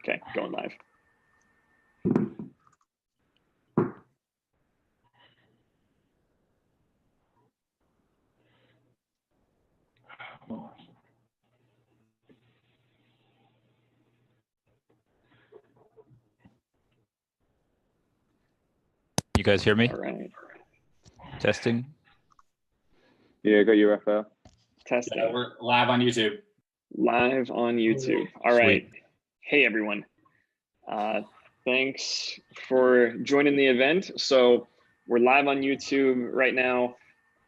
Okay, going live. You guys hear me? All right. Testing. Yeah, got you, Raphael. Testing. Yeah, we're live on YouTube. Live on YouTube. All right. Hey, everyone. Thanks for joining the event. So we're live on YouTube right now.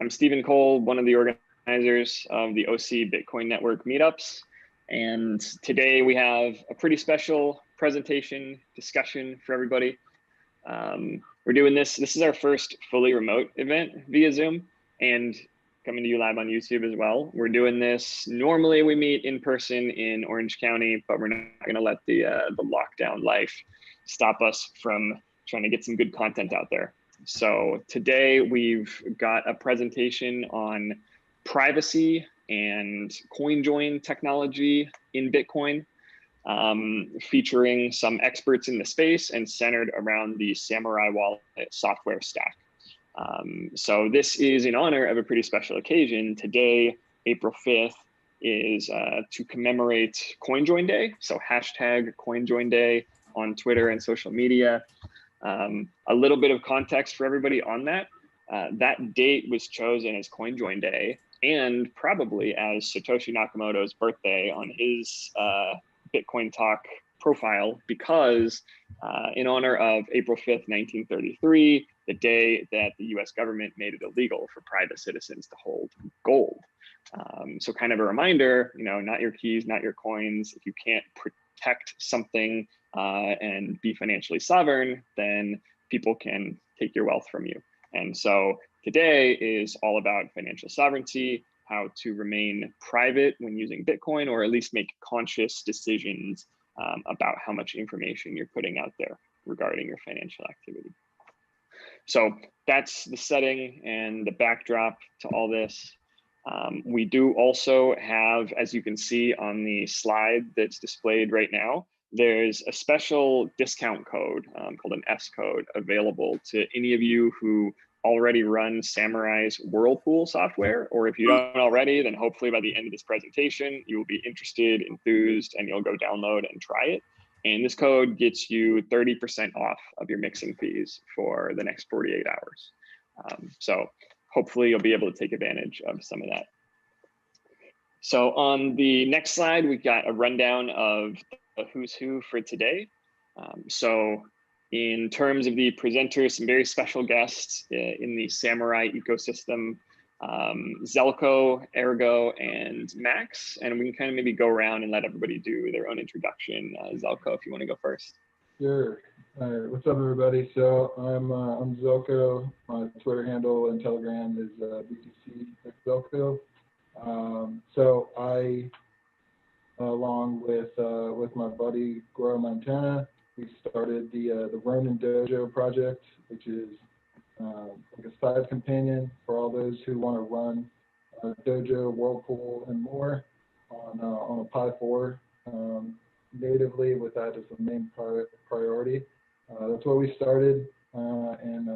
I'm Stephen Cole, one of the organizers of the OC Bitcoin Network meetups. And today we have a pretty special presentation discussion for everybody. We're doing this is our first fully remote event via Zoom and coming to you live on YouTube as well. We're doing this, normally we meet in person in Orange County, but we're not gonna let the lockdown life stop us from trying to get some good content out there. So today we've got a presentation on privacy and CoinJoin technology in Bitcoin, featuring some experts in the space and centered around the Samurai Wallet software stack. So this is in honor of a pretty special occasion. Today, April 5th, is to commemorate CoinJoinDay. So hashtag CoinJoinDay on Twitter and social media. A little bit of context for everybody on that. That date was chosen as CoinJoinDay and probably as Satoshi Nakamoto's birthday on his Bitcoin Talk profile because in honor of April 5th, 1933, the day that the US government made it illegal for private citizens to hold gold. So kind of a reminder, you know, not your keys, not your coins. If you can't protect something and be financially sovereign, then people can take your wealth from you. And so today is all about financial sovereignty, how to remain private when using Bitcoin, or at least make conscious decisions about how much information you're putting out there regarding your financial activity. So that's the setting and the backdrop to all this. We do also have, as you can see on the slide that's displayed right now, there's a special discount code called an S code available to any of you who already run Samurai's Whirlpool software, or if you don't already, then hopefully by the end of this presentation, you will be interested, enthused, and you'll go download and try it. And this code gets you 30% off of your mixing fees for the next 48 hours. So hopefully you'll be able to take advantage of some of that. So on the next slide, we've got a rundown of the who's who for today. So in terms of the presenters, some very special guests in the Samurai ecosystem, Zelko, Ergo, and Max. And we can kind of maybe go around and let everybody do their own introduction. Zelko, if you want to go first. Sure. All right. What's up, everybody? So I'm Zelko. My Twitter handle and Telegram is BTCxZelko. So I, along with my buddy Goro Montana, we started the Ronin Dojo project, which is like a side companion for all those who want to run Dojo, Whirlpool, and more on a Pi 4 natively with that as the main priority. That's what we started, and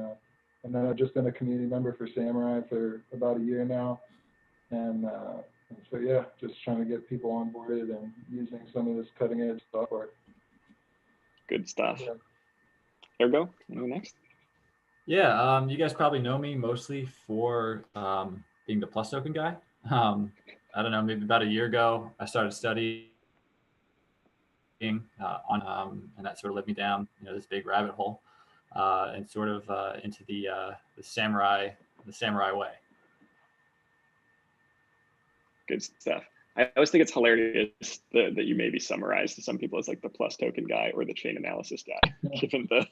then I've just been a community member for Samurai for about a year now, and so yeah, just trying to get people onboarded and using some of this cutting edge software. Good stuff. Yeah. Ergo, you go next. Yeah, you guys probably know me mostly for being the plus token guy. I don't know, maybe about a year ago, I started studying on, and that sort of led me down, this big rabbit hole, and sort of into the samurai way. Good stuff. I always think it's hilarious that you maybe summarized to some people as like the plus token guy or the chain analysis guy, given the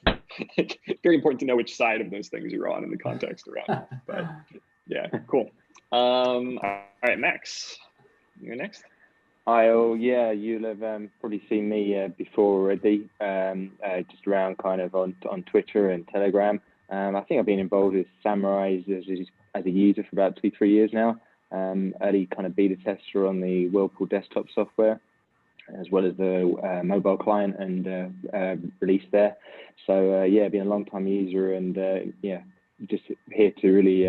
very important to know which side of those things you're on in the context around. But yeah, cool. All right, Max, you're next. Yeah, you'll have probably seen me before already, just around kind of on Twitter and Telegram. I think I've been involved with Samurai as a user for about 2-3 years now. Early kind of beta tester on the Whirlpool desktop software. as well as the mobile client and release there. So yeah, been a long time user, and yeah, just here to really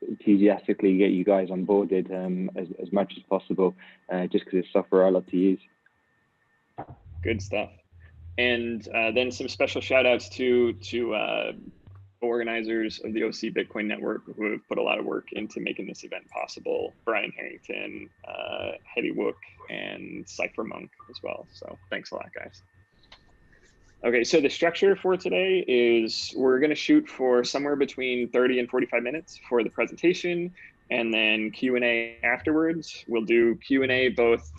enthusiastically get you guys onboarded as much as possible, just because it's software I love to use. Good stuff. And then some special shout outs to organizers of the OC Bitcoin Network who have put a lot of work into making this event possible. Brian Harrington, Hetty Wook, and CypherMonk as well. So thanks a lot, guys. Okay, so the structure for today is we're going to shoot for somewhere between 30 and 45 minutes for the presentation, and then Q&A afterwards. We'll do Q&A both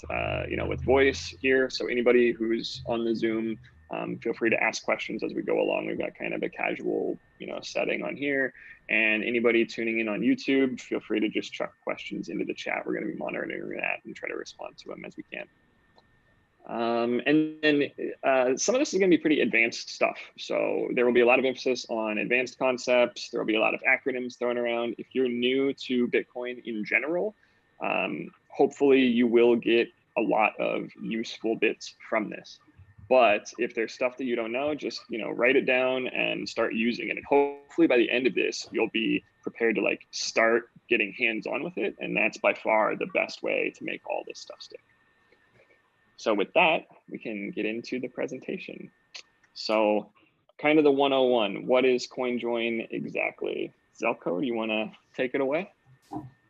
with voice here, so anybody who's on the Zoom, feel free to ask questions as we go along. We've got kind of a casual setting on here, and anybody tuning in on YouTube, feel free to just chuck questions into the chat. We're going to be monitoring that and try to respond to them as we can. And then some of this is going to be pretty advanced stuff. So there will be a lot of emphasis on advanced concepts. There will be a lot of acronyms thrown around. If you're new to Bitcoin in general, hopefully you will get a lot of useful bits from this. But if there's stuff that you don't know, just write it down and start using it. And hopefully by the end of this, you'll be prepared to start getting hands-on with it. And that's by far the best way to make all this stuff stick. So with that, we can get into the presentation. So kind of the 101, what is CoinJoin exactly? Zelko, do you want to take it away?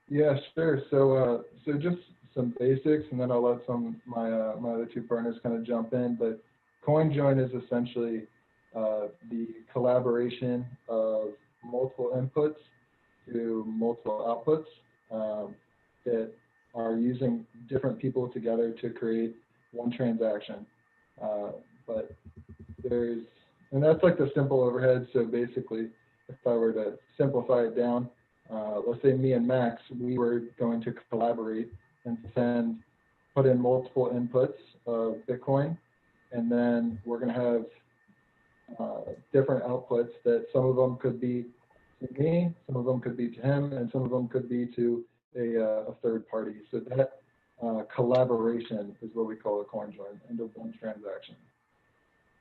Yeah, sure. So just some basics, and then I'll let my other two partners kind of jump in. But CoinJoin is essentially the collaboration of multiple inputs to multiple outputs that are using different people together to create one transaction. And that's like the simple overhead. So basically, if I were to simplify it down, let's say me and Max, we were going to collaborate and put in multiple inputs of Bitcoin, and then we're going to have different outputs that some of them could be to me, some of them could be to him, and some of them could be to a third party. So that collaboration is what we call a CoinJoin, end of one transaction.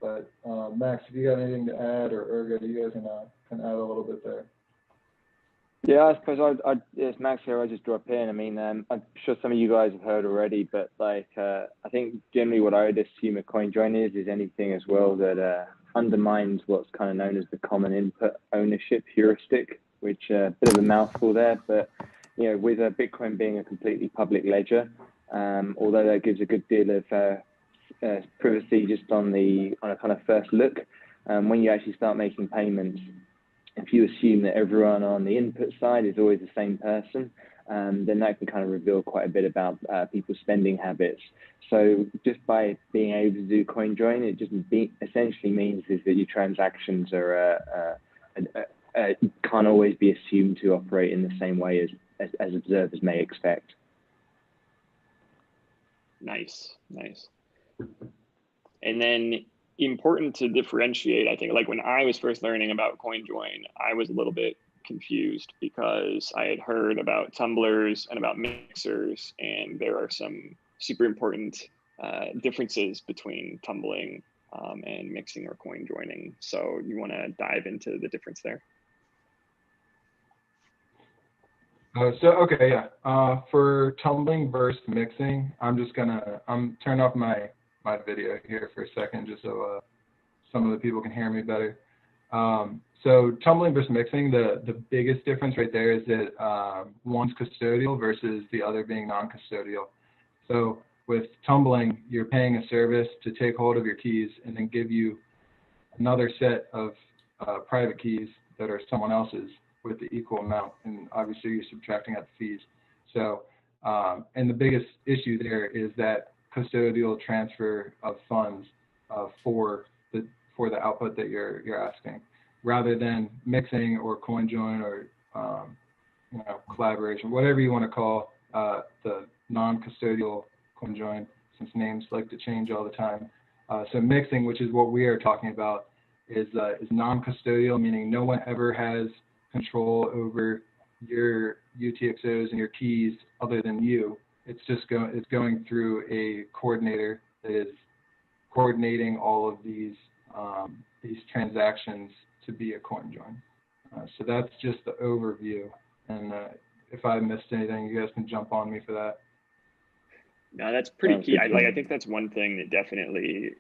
But Max, if you got anything to add, or Ergo, you guys can add a little bit there. Yeah, I suppose it's Max here. I just drop in. I mean, I'm sure some of you guys have heard already, but I think generally what I would assume a CoinJoin is anything as well that undermines what's kind of known as the common input ownership heuristic, which a bit of a mouthful there, but with Bitcoin being a completely public ledger, although that gives a good deal of privacy just on a kind of first look, when you actually start making payments, if you assume that everyone on the input side is always the same person, then that can kind of reveal quite a bit about people's spending habits. So just by being able to do CoinJoin, it just essentially means is that your transactions can't always be assumed to operate in the same way as observers may expect. Nice. And then important to differentiate, I think, like when I was first learning about CoinJoin, I was a little bit confused because I had heard about tumblers and about mixers, and there are some super important differences between tumbling and mixing or coin joining. So you want to dive into the difference there? For tumbling versus mixing, I'm turn off my video here for a second, just so some of the people can hear me better. So tumbling versus mixing, the biggest difference right there is that one's custodial versus the other being non-custodial. So with tumbling, you're paying a service to take hold of your keys and then give you another set of private keys that are someone else's with the equal amount, and obviously you're subtracting out the fees. So, and the biggest issue there is that custodial transfer of funds for the output that you're asking, rather than mixing or CoinJoin or collaboration, whatever you want to call the non-custodial CoinJoin, since names like to change all the time. So mixing, which is what we are talking about, is non-custodial, meaning no one ever has control over your UTXOs and your keys other than you. It's just going through a coordinator is coordinating all of these transactions to be a coin join. So that's just the overview. And if I missed anything, you guys can jump on me for that. No, that's pretty key. I think that's one thing that definitely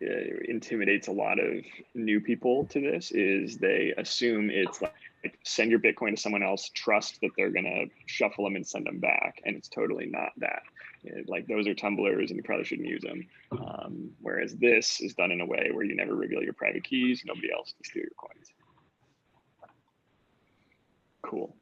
intimidates a lot of new people to this, is they assume it's like send your Bitcoin to someone else, trust that they're gonna shuffle them and send them back, and it's totally not that. Like those are tumblers and you probably shouldn't use them. Whereas this is done in a way where you never reveal your private keys, nobody else can steal your coins. Cool.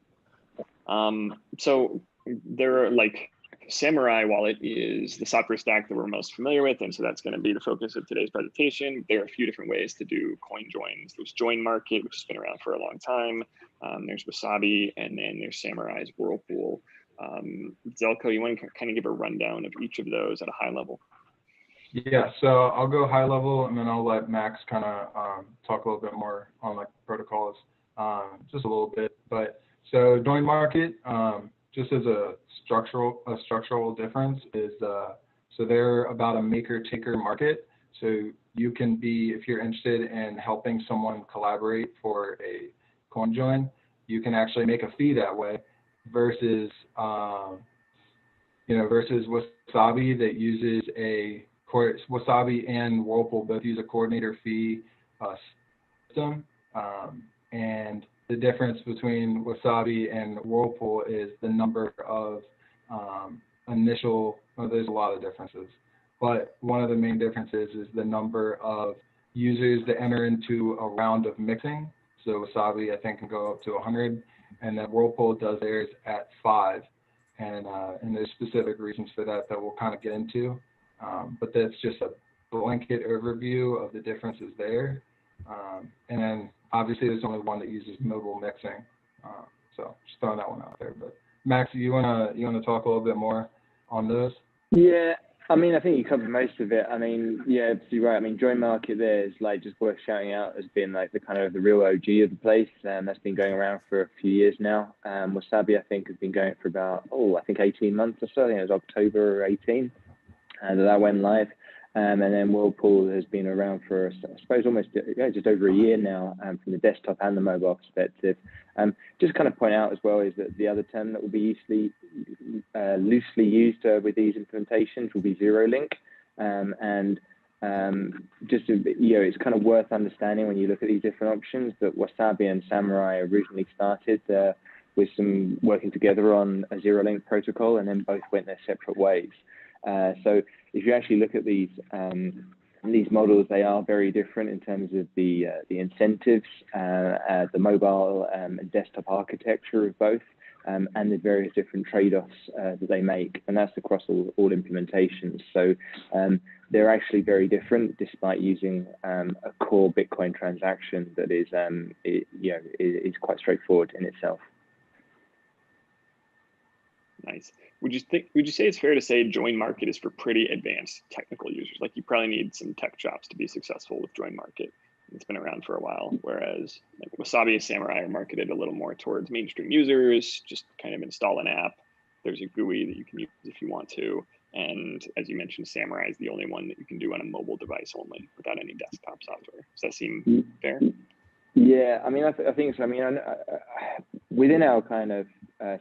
So there are like Samurai wallet is the software stack that we're most familiar with, and so that's going to be the focus of today's presentation. There are a few different ways to do coin joins. There's Join Market, which has been around for a long time. There's Wasabi, and then there's Samurai's Whirlpool. Zelko, you want to kind of give a rundown of each of those at a high level? Yeah, so I'll go high level, and then I'll let Max kind of talk a little bit more on like protocols, just a little bit. But so Join Market, just as a structural difference is so they're about a maker-taker market. So you can be, if you're interested in helping someone collaborate for a coin join, you can actually make a fee that way, versus versus Wasabi that uses Wasabi and Whirlpool both use a coordinator fee system, and the difference between Wasabi and Whirlpool is the number of there's a lot of differences, but one of the main differences is the number of users that enter into a round of mixing. So Wasabi, I think, can go up to 100, and then Whirlpool does theirs at 5. And there's specific reasons for that we'll kind of get into. But that's just a blanket overview of the differences there. And then obviously there's only one that uses mobile mixing. So just throwing that one out there. But Max, you wanna talk a little bit more on those? Yeah, I mean, I think you covered most of it. I mean, yeah, you're right. I mean, Join Market there is like just worth shouting out as being like the kind of the real OG of the place. That's been going around for a few years now. Wasabi, I think, has been going for about, I think 18 months or so. I think it was October 18 that went live. And then Whirlpool has been around for, I suppose, almost just over a year now, from the desktop and the mobile perspective. Just kind of point out as well is that the other term that will be loosely used with these implementations will be ZeroLink. Just it's kind of worth understanding when you look at these different options that Wasabi and Samurai originally started with some working together on a ZeroLink protocol, and then both went their separate ways. So if you actually look at these models, they are very different in terms of the incentives, the mobile and desktop architecture of both, and the various different trade-offs that they make, and that's across all implementations. So they're actually very different, despite using a core Bitcoin transaction that is quite straightforward in itself. Nice. Would you say it's fair to say Join Market is for pretty advanced technical users? Like you probably need some tech chops to be successful with Join Market. It's been around for a while, whereas like Wasabi and Samurai are marketed a little more towards mainstream users. Just kind of install an app. There's a GUI that you can use if you want to. And as you mentioned, Samurai is the only one that you can do on a mobile device only, without any desktop software. Does that seem fair? Yeah, I mean, I think so. I mean, within our kind of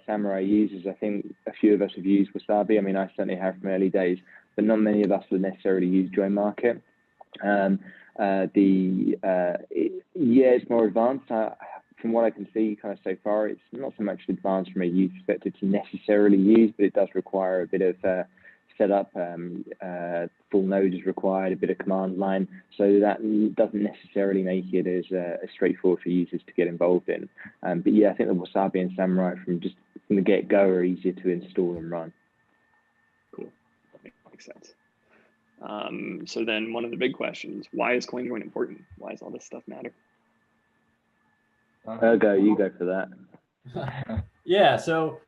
Samurai users, I think a few of us have used Wasabi. I mean, I certainly have from early days, but not many of us would necessarily use Join Market. It's more advanced. From what I can see kind of so far, it's not so much advanced from a user perspective to necessarily use, but it does require a bit of setup. Full node is required, a bit of command line, so that doesn't necessarily make it as straightforward for users to get involved in. But yeah, I think the Wasabi and Samurai from the get-go are easier to install and run. Cool, that makes sense. So then one of the big questions, why is CoinJoin important? Why does all this stuff matter? Ergo, you go for that. Yeah, so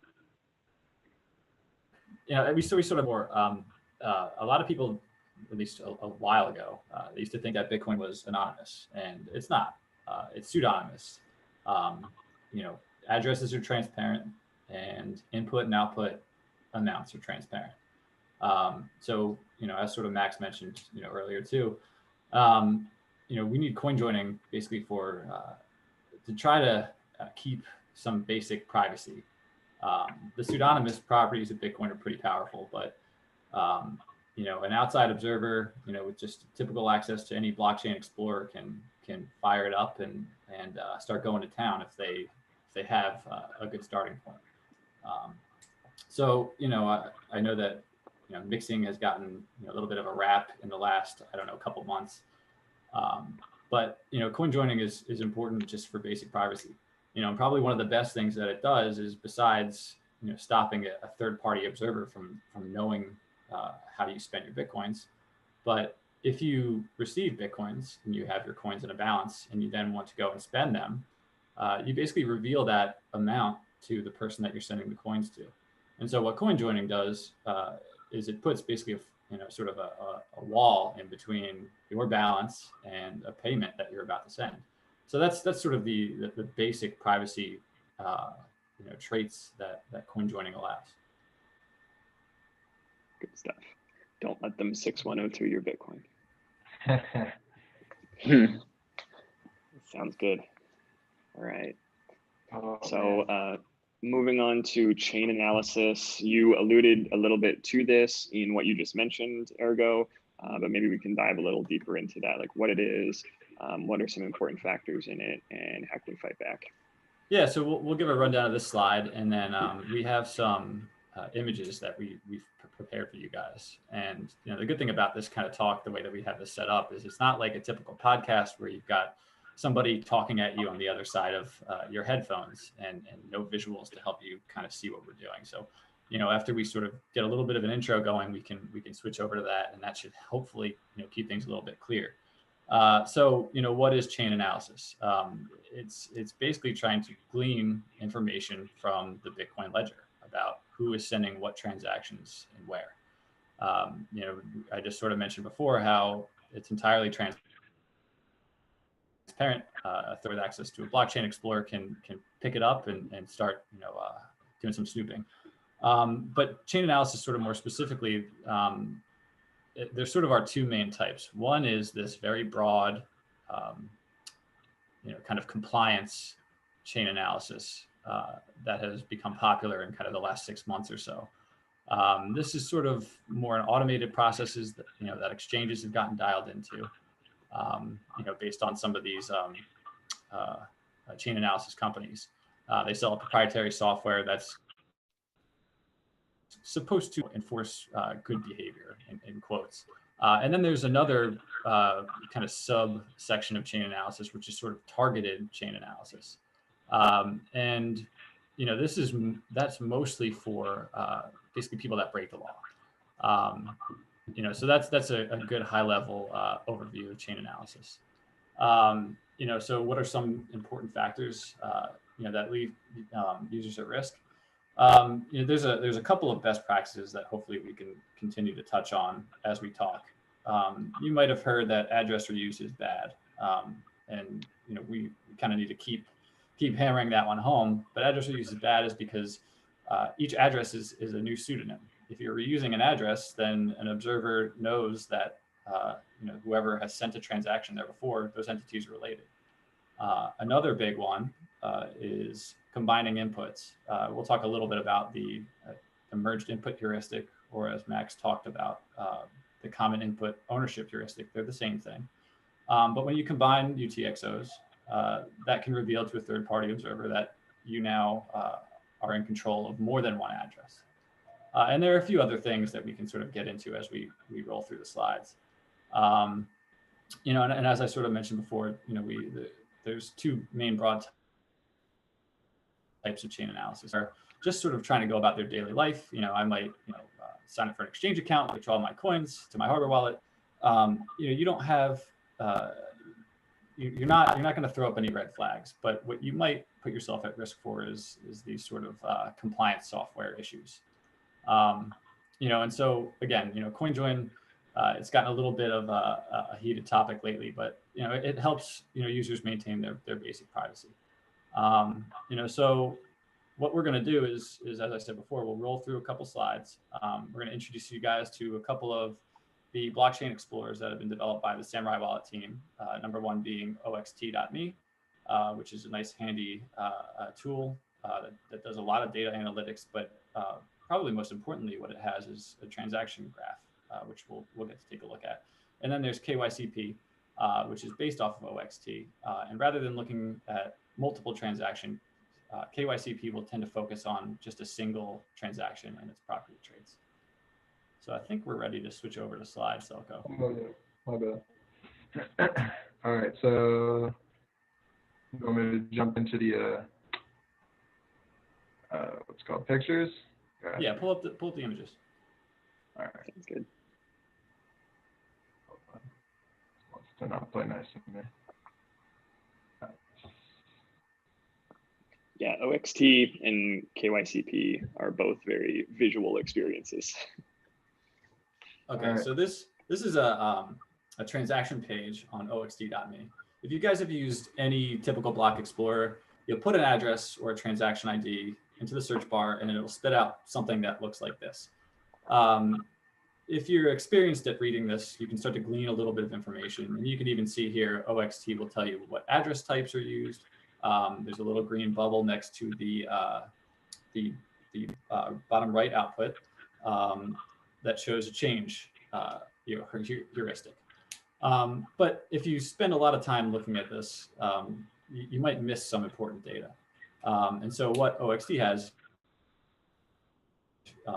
we sort of more a lot of people, at least a while ago, they used to think that Bitcoin was anonymous, and it's not. It's pseudonymous. Addresses are transparent, and input and output amounts are transparent. So, as sort of Max mentioned, earlier too, we need coin joining basically for to try to keep some basic privacy. The pseudonymous properties of Bitcoin are pretty powerful, but an outside observer, with just typical access to any blockchain explorer can fire it up and start going to town if they have a good starting point. So I know that mixing has gotten a little bit of a rap in the last, I don't know, couple months. But coin joining is important just for basic privacy. Probably one of the best things that it does is, besides stopping a third-party observer from knowing how you spend your Bitcoins, but if you receive Bitcoins and you have your coins in a balance and you then want to go and spend them, you basically reveal that amount to the person that you're sending the coins to. And so what coin joining does is it puts basically sort of a wall in between your balance and a payment that you're about to send. So that's sort of the basic privacy traits that coin joining allows. Good stuff. Don't let them 6102 your Bitcoin. Sounds good. All right. So moving on to chain analysis, you alluded a little bit to this in what you just mentioned, Ergo, but maybe we can dive a little deeper into that, like what it is, what are some important factors in it, and how can we fight back? Yeah, so we'll give a rundown of this slide, and then we have some images that we've prepared for you guys. And the good thing about this kind of talk, the way that we have this set up, is it's not like a typical podcast where you've got somebody talking at you on the other side of your headphones and no visuals to help you kind of see what we're doing. So, after we sort of get a little bit of an intro going, we can switch over to that, and that should hopefully keep things a little bit clear. So, what is chain analysis? It's basically trying to glean information from the Bitcoin ledger about who is sending what transactions and where. I just sort of mentioned before how it's entirely transparent. A third with access to a blockchain explorer can pick it up and start doing some snooping. But chain analysis, sort of more specifically, there's sort of our two main types. One is this very broad, kind of compliance chain analysis that has become popular in kind of the last 6 months or so. This is sort of more an automated processes that that exchanges have gotten dialed into. Based on some of these chain analysis companies. They sell a proprietary software that's supposed to enforce good behavior, in quotes. And then there's another kind of subsection of chain analysis, which is sort of targeted chain analysis. And that's mostly for basically people that break the law. So that's a good high level overview of chain analysis. So what are some important factors that leave users at risk? There's a couple of best practices that hopefully we can continue to touch on as we talk. You might have heard that address reuse is bad, and we kind of need to keep hammering that one home. But address reuse is bad is because each address is a new pseudonym. If you're reusing an address, then an observer knows that whoever has sent a transaction there before, those entities are related. Another big one is combining inputs. We'll talk a little bit about the merged input heuristic, or as Max talked about, the common input ownership heuristic. They're the same thing. But when you combine UTXOs, that can reveal to a third-party observer that you now are in control of more than one address. And there are a few other things that we can sort of get into as we roll through the slides. And as I sort of mentioned before, there's two main broad types of chain analysis. Are just sort of trying to go about their daily life. I might sign up for an exchange account, withdraw my coins to my hardware wallet. You don't have you're not going to throw up any red flags, but what you might put yourself at risk for is these sort of compliance software issues. And so again, CoinJoin, it's gotten a little bit of a heated topic lately, but it helps users maintain their basic privacy. So what we're going to do is, as I said before, we'll roll through a couple slides. We're going to introduce you guys to a couple of the blockchain explorers that have been developed by the Samurai Wallet team. Number one being oxt.me, which is a nice handy tool that does a lot of data analytics, but probably most importantly, what it has is a transaction graph, which we'll get to take a look at. And then there's KYCP, which is based off of OXT. And rather than looking at multiple transactions, KYCP will tend to focus on just a single transaction and its property traits. So I think we're ready to switch over to slides, Zelko. Oh, yeah. My bad. All right, so you want me to jump into the what's called pictures? Yeah, pull up the images. All right. Sounds good. Wants to not play nice with me. Yeah, OXT and KYCP are both very visual experiences. Okay, right. so this is a transaction page on oxt.me. If you guys have used any typical block explorer, you'll put an address or a transaction ID into the search bar and it'll spit out something that looks like this. If you're experienced at reading this, you can start to glean a little bit of information. And you can even see here, OXT will tell you what address types are used. There's a little green bubble next to the bottom right output that shows a change heuristic. But if you spend a lot of time looking at this, you might miss some important data. And so what OXT has,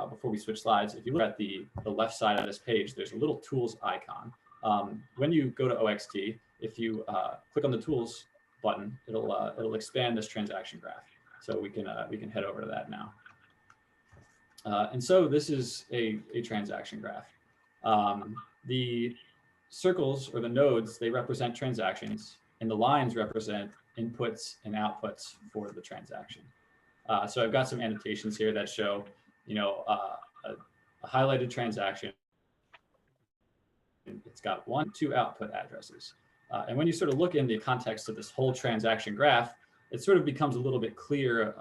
before we switch slides, if you look at the left side of this page, there's a little tools icon. When you go to OXT, if you click on the tools button, it'll expand this transaction graph. So we can head over to that now. And so this is a transaction graph. The circles or the nodes, they represent transactions, and the lines represent inputs and outputs for the transaction. So I've got some annotations here that show, a highlighted transaction. It's got 1, 2 output addresses. And when you sort of look in the context of this whole transaction graph, it sort of becomes a little bit clear,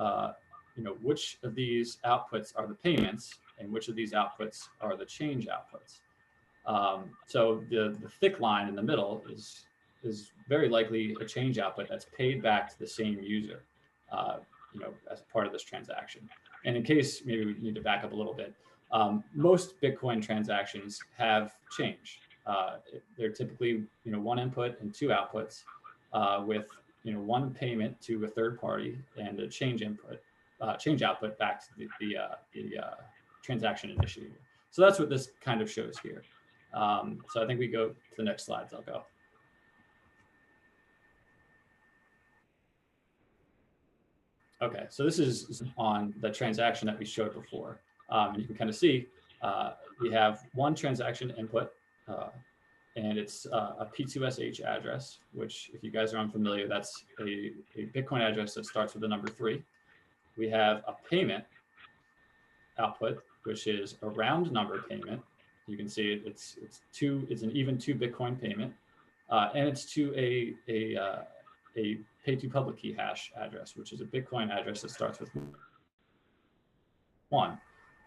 which of these outputs are the payments and which of these outputs are the change outputs. So the thick line in the middle is very likely a change output that's paid back to the same user, as part of this transaction. And in case maybe we need to back up a little bit, most Bitcoin transactions have change. They're typically, 1 input and 2 outputs, with, 1 payment to a third party and a change output back to the transaction initiator. So that's what this kind of shows here. So I think we go to the next slides. I'll go. Okay, so this is on the transaction that we showed before. And you can kind of see we have 1 transaction input, and it's a P2SH address, which if you guys are unfamiliar, that's a Bitcoin address that starts with the number 3. We have a payment output, which is a round number payment. You can see it's an even 2 Bitcoin payment, and it's to a pay to public key hash address, which is a Bitcoin address that starts with 1.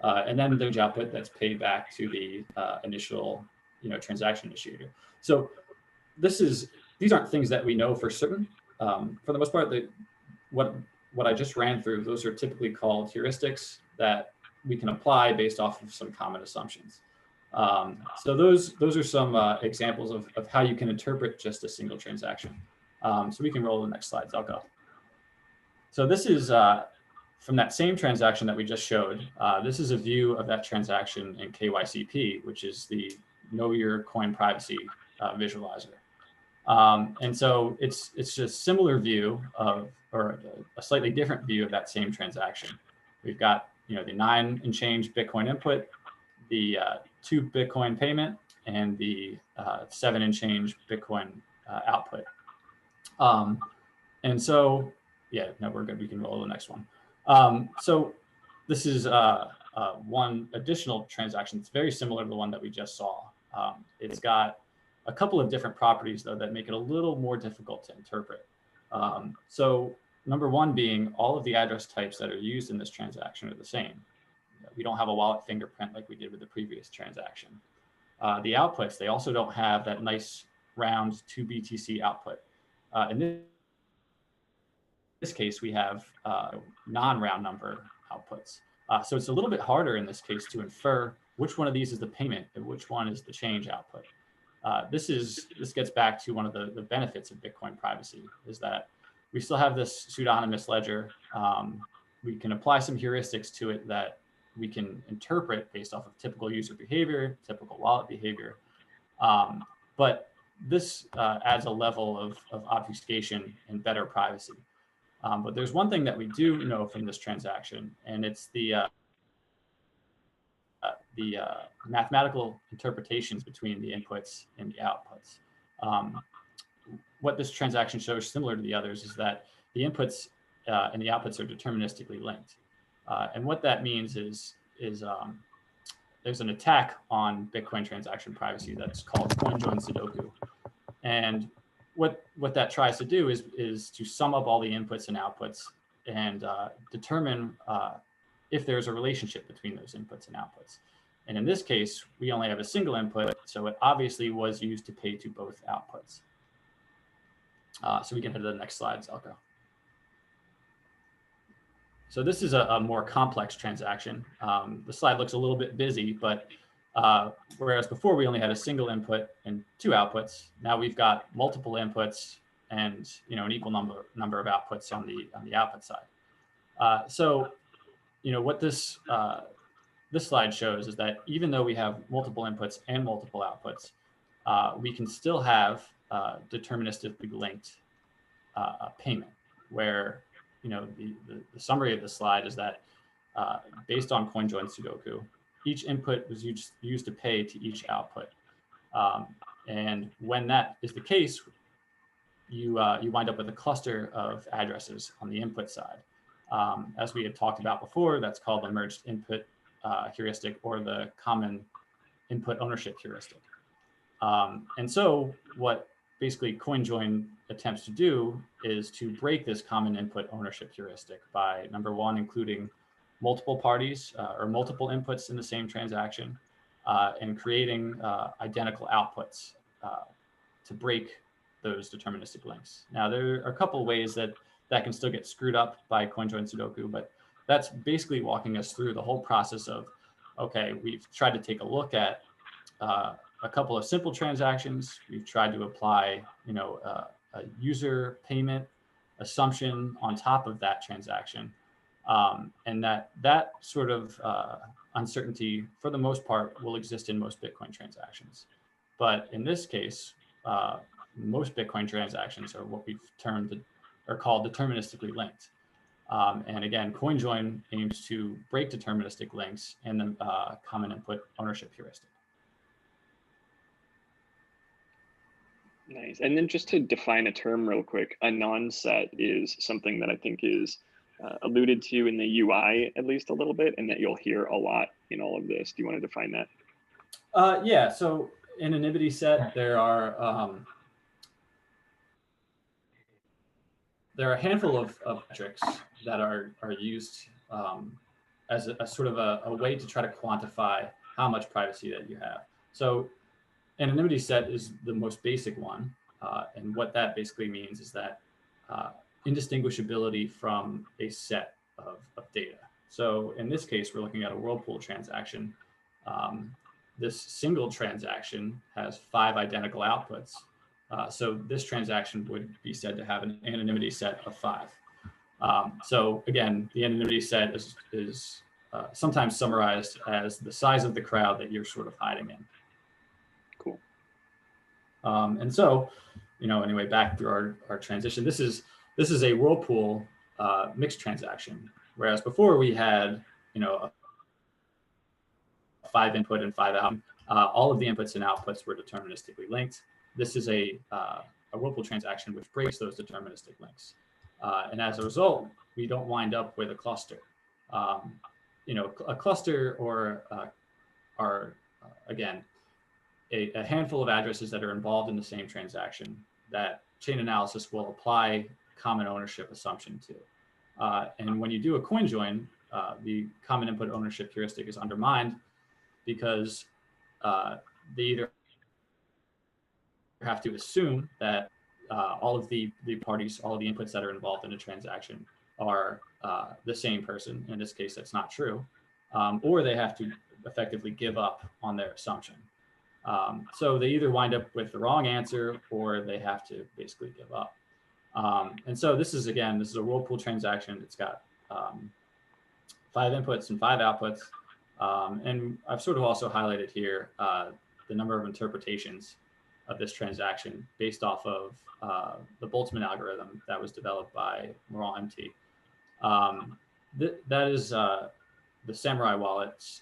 And then there's output that's paid back to the initial transaction initiator. So these aren't things that we know for certain. For the most part, what I just ran through, those are typically called heuristics that we can apply based off of some common assumptions. So those are some examples of how you can interpret just a single transaction. So we can roll the next slides. I'll go. So this is from that same transaction that we just showed. This is a view of that transaction in KYCP, which is the Know Your Coin Privacy visualizer. And so it's just a similar view or a slightly different view of that same transaction. We've got the 9 and change Bitcoin input, the 2 Bitcoin payment, and the 7 and change Bitcoin output. And so, yeah, no, we're good. We can roll to the next one. So this is one additional transaction. It's very similar to the one that we just saw. It's got a couple of different properties, though, that make it a little more difficult to interpret. So number one being all of the address types that are used in this transaction are the same. We don't have a wallet fingerprint like we did with the previous transaction. The outputs, they also don't have that nice round 2 BTC output. In this case, we have non-round number outputs. So it's a little bit harder in this case to infer which one of these is the payment and which one is the change output. This gets back to one of the benefits of Bitcoin privacy, is that we still have this pseudonymous ledger. We can apply some heuristics to it that we can interpret based off of typical user behavior, typical wallet behavior. But this adds a level of obfuscation and better privacy. But there's one thing that we do know from this transaction, and it's the mathematical interpretations between the inputs and the outputs. What this transaction shows, similar to the others, is that the inputs and the outputs are deterministically linked. And what that means is there's an attack on Bitcoin transaction privacy that's called CoinJoinDay. And what that tries to do is to sum up all the inputs and outputs and determine if there's a relationship between those inputs and outputs. And in this case, we only have a single input, so it obviously was used to pay to both outputs. So we can head to the next slide, Zelko. So this is a more complex transaction. The slide looks a little bit busy, but whereas before we only had a single input and 2 outputs, now we've got multiple inputs and an equal number of outputs on the output side. So what this slide shows is that even though we have multiple inputs and multiple outputs, we can still have deterministically linked payment, where the summary of the slide is that based on CoinJoinDay, each input was used to pay to each output. And when that is the case, you wind up with a cluster of addresses on the input side. As we had talked about before, that's called the merged input heuristic, or the common input ownership heuristic. And so what basically CoinJoin attempts to do is to break this common input ownership heuristic by, number one, including multiple parties or multiple inputs in the same transaction, and creating identical outputs to break those deterministic links. Now, there are a couple of ways that can still get screwed up by CoinJoinDay, but that's basically walking us through the whole process of, okay, we've tried to take a look at a couple of simple transactions. We've tried to apply, a user payment assumption on top of that transaction. And that sort of uncertainty, for the most part, will exist in most Bitcoin transactions. But in this case, most Bitcoin transactions are what we've termed or called deterministically linked. And again, CoinJoin aims to break deterministic links and the common input ownership heuristic. Nice. And then just to define a term real quick, a non-set is something that I think is alluded to in the UI at least a little bit, and that you'll hear a lot in all of this. Do you want to define that? Yeah. So in anonymity set, there are a handful of metrics that are used as a sort of a way to try to quantify how much privacy that you have. So anonymity set is the most basic one. And what that basically means is that indistinguishability from a set of data. So in this case, we're looking at a Whirlpool transaction. This single transaction has 5 identical outputs. So this transaction would be said to have an anonymity set of 5. So again, the anonymity set is sometimes summarized as the size of the crowd that you're sort of hiding in. Cool. And so, anyway, back through our transition, this is a Whirlpool mixed transaction, whereas before we had, a 5 input and 5 out. All of the inputs and outputs were deterministically linked. This is a Whirlpool transaction which breaks those deterministic links. And as a result, we don't wind up with a cluster. A cluster are again, a handful of addresses that are involved in the same transaction that chain analysis will apply common ownership assumption to. And when you do a coin join, the common input ownership heuristic is undermined because they either have to assume that all of the parties, all of the inputs that are involved in a transaction are the same person. In this case, that's not true. Or they have to effectively give up on their assumption. So they either wind up with the wrong answer or they have to basically give up. And so this is a whirlpool transaction. It's got 5 inputs and 5 outputs. And I've sort of also highlighted here the number of interpretations of this transaction based off of the Boltzmann algorithm that was developed by Morant MT. That is the Samurai wallet's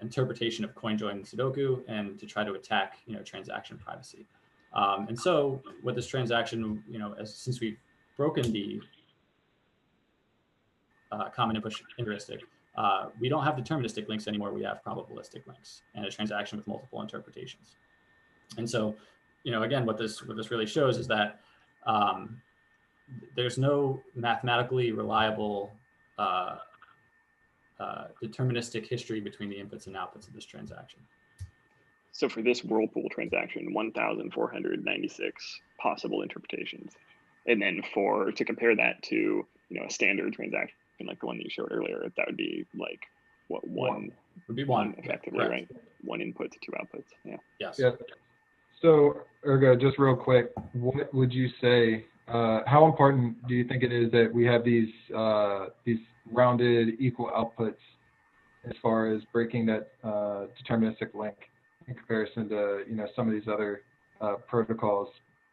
interpretation of CoinJoinDay and to try to attack, transaction privacy. And so with this transaction, since we've broken the common input heuristic, we don't have deterministic links anymore. We have probabilistic links and a transaction with multiple interpretations. And so, again, what this really shows is that there's no mathematically reliable deterministic history between the inputs and outputs of this transaction. So for this whirlpool transaction, 1,496 possible interpretations. And then to compare that to, a standard transaction like the one that you showed earlier, that would be like what, one would be one effectively, correct. Right? 1 input to 2 outputs. Yeah. Yes. Yeah. So Ergo, just real quick, what would you say, how important do you think it is that we have these rounded equal outputs as far as breaking that deterministic link in comparison to, some of these other protocols?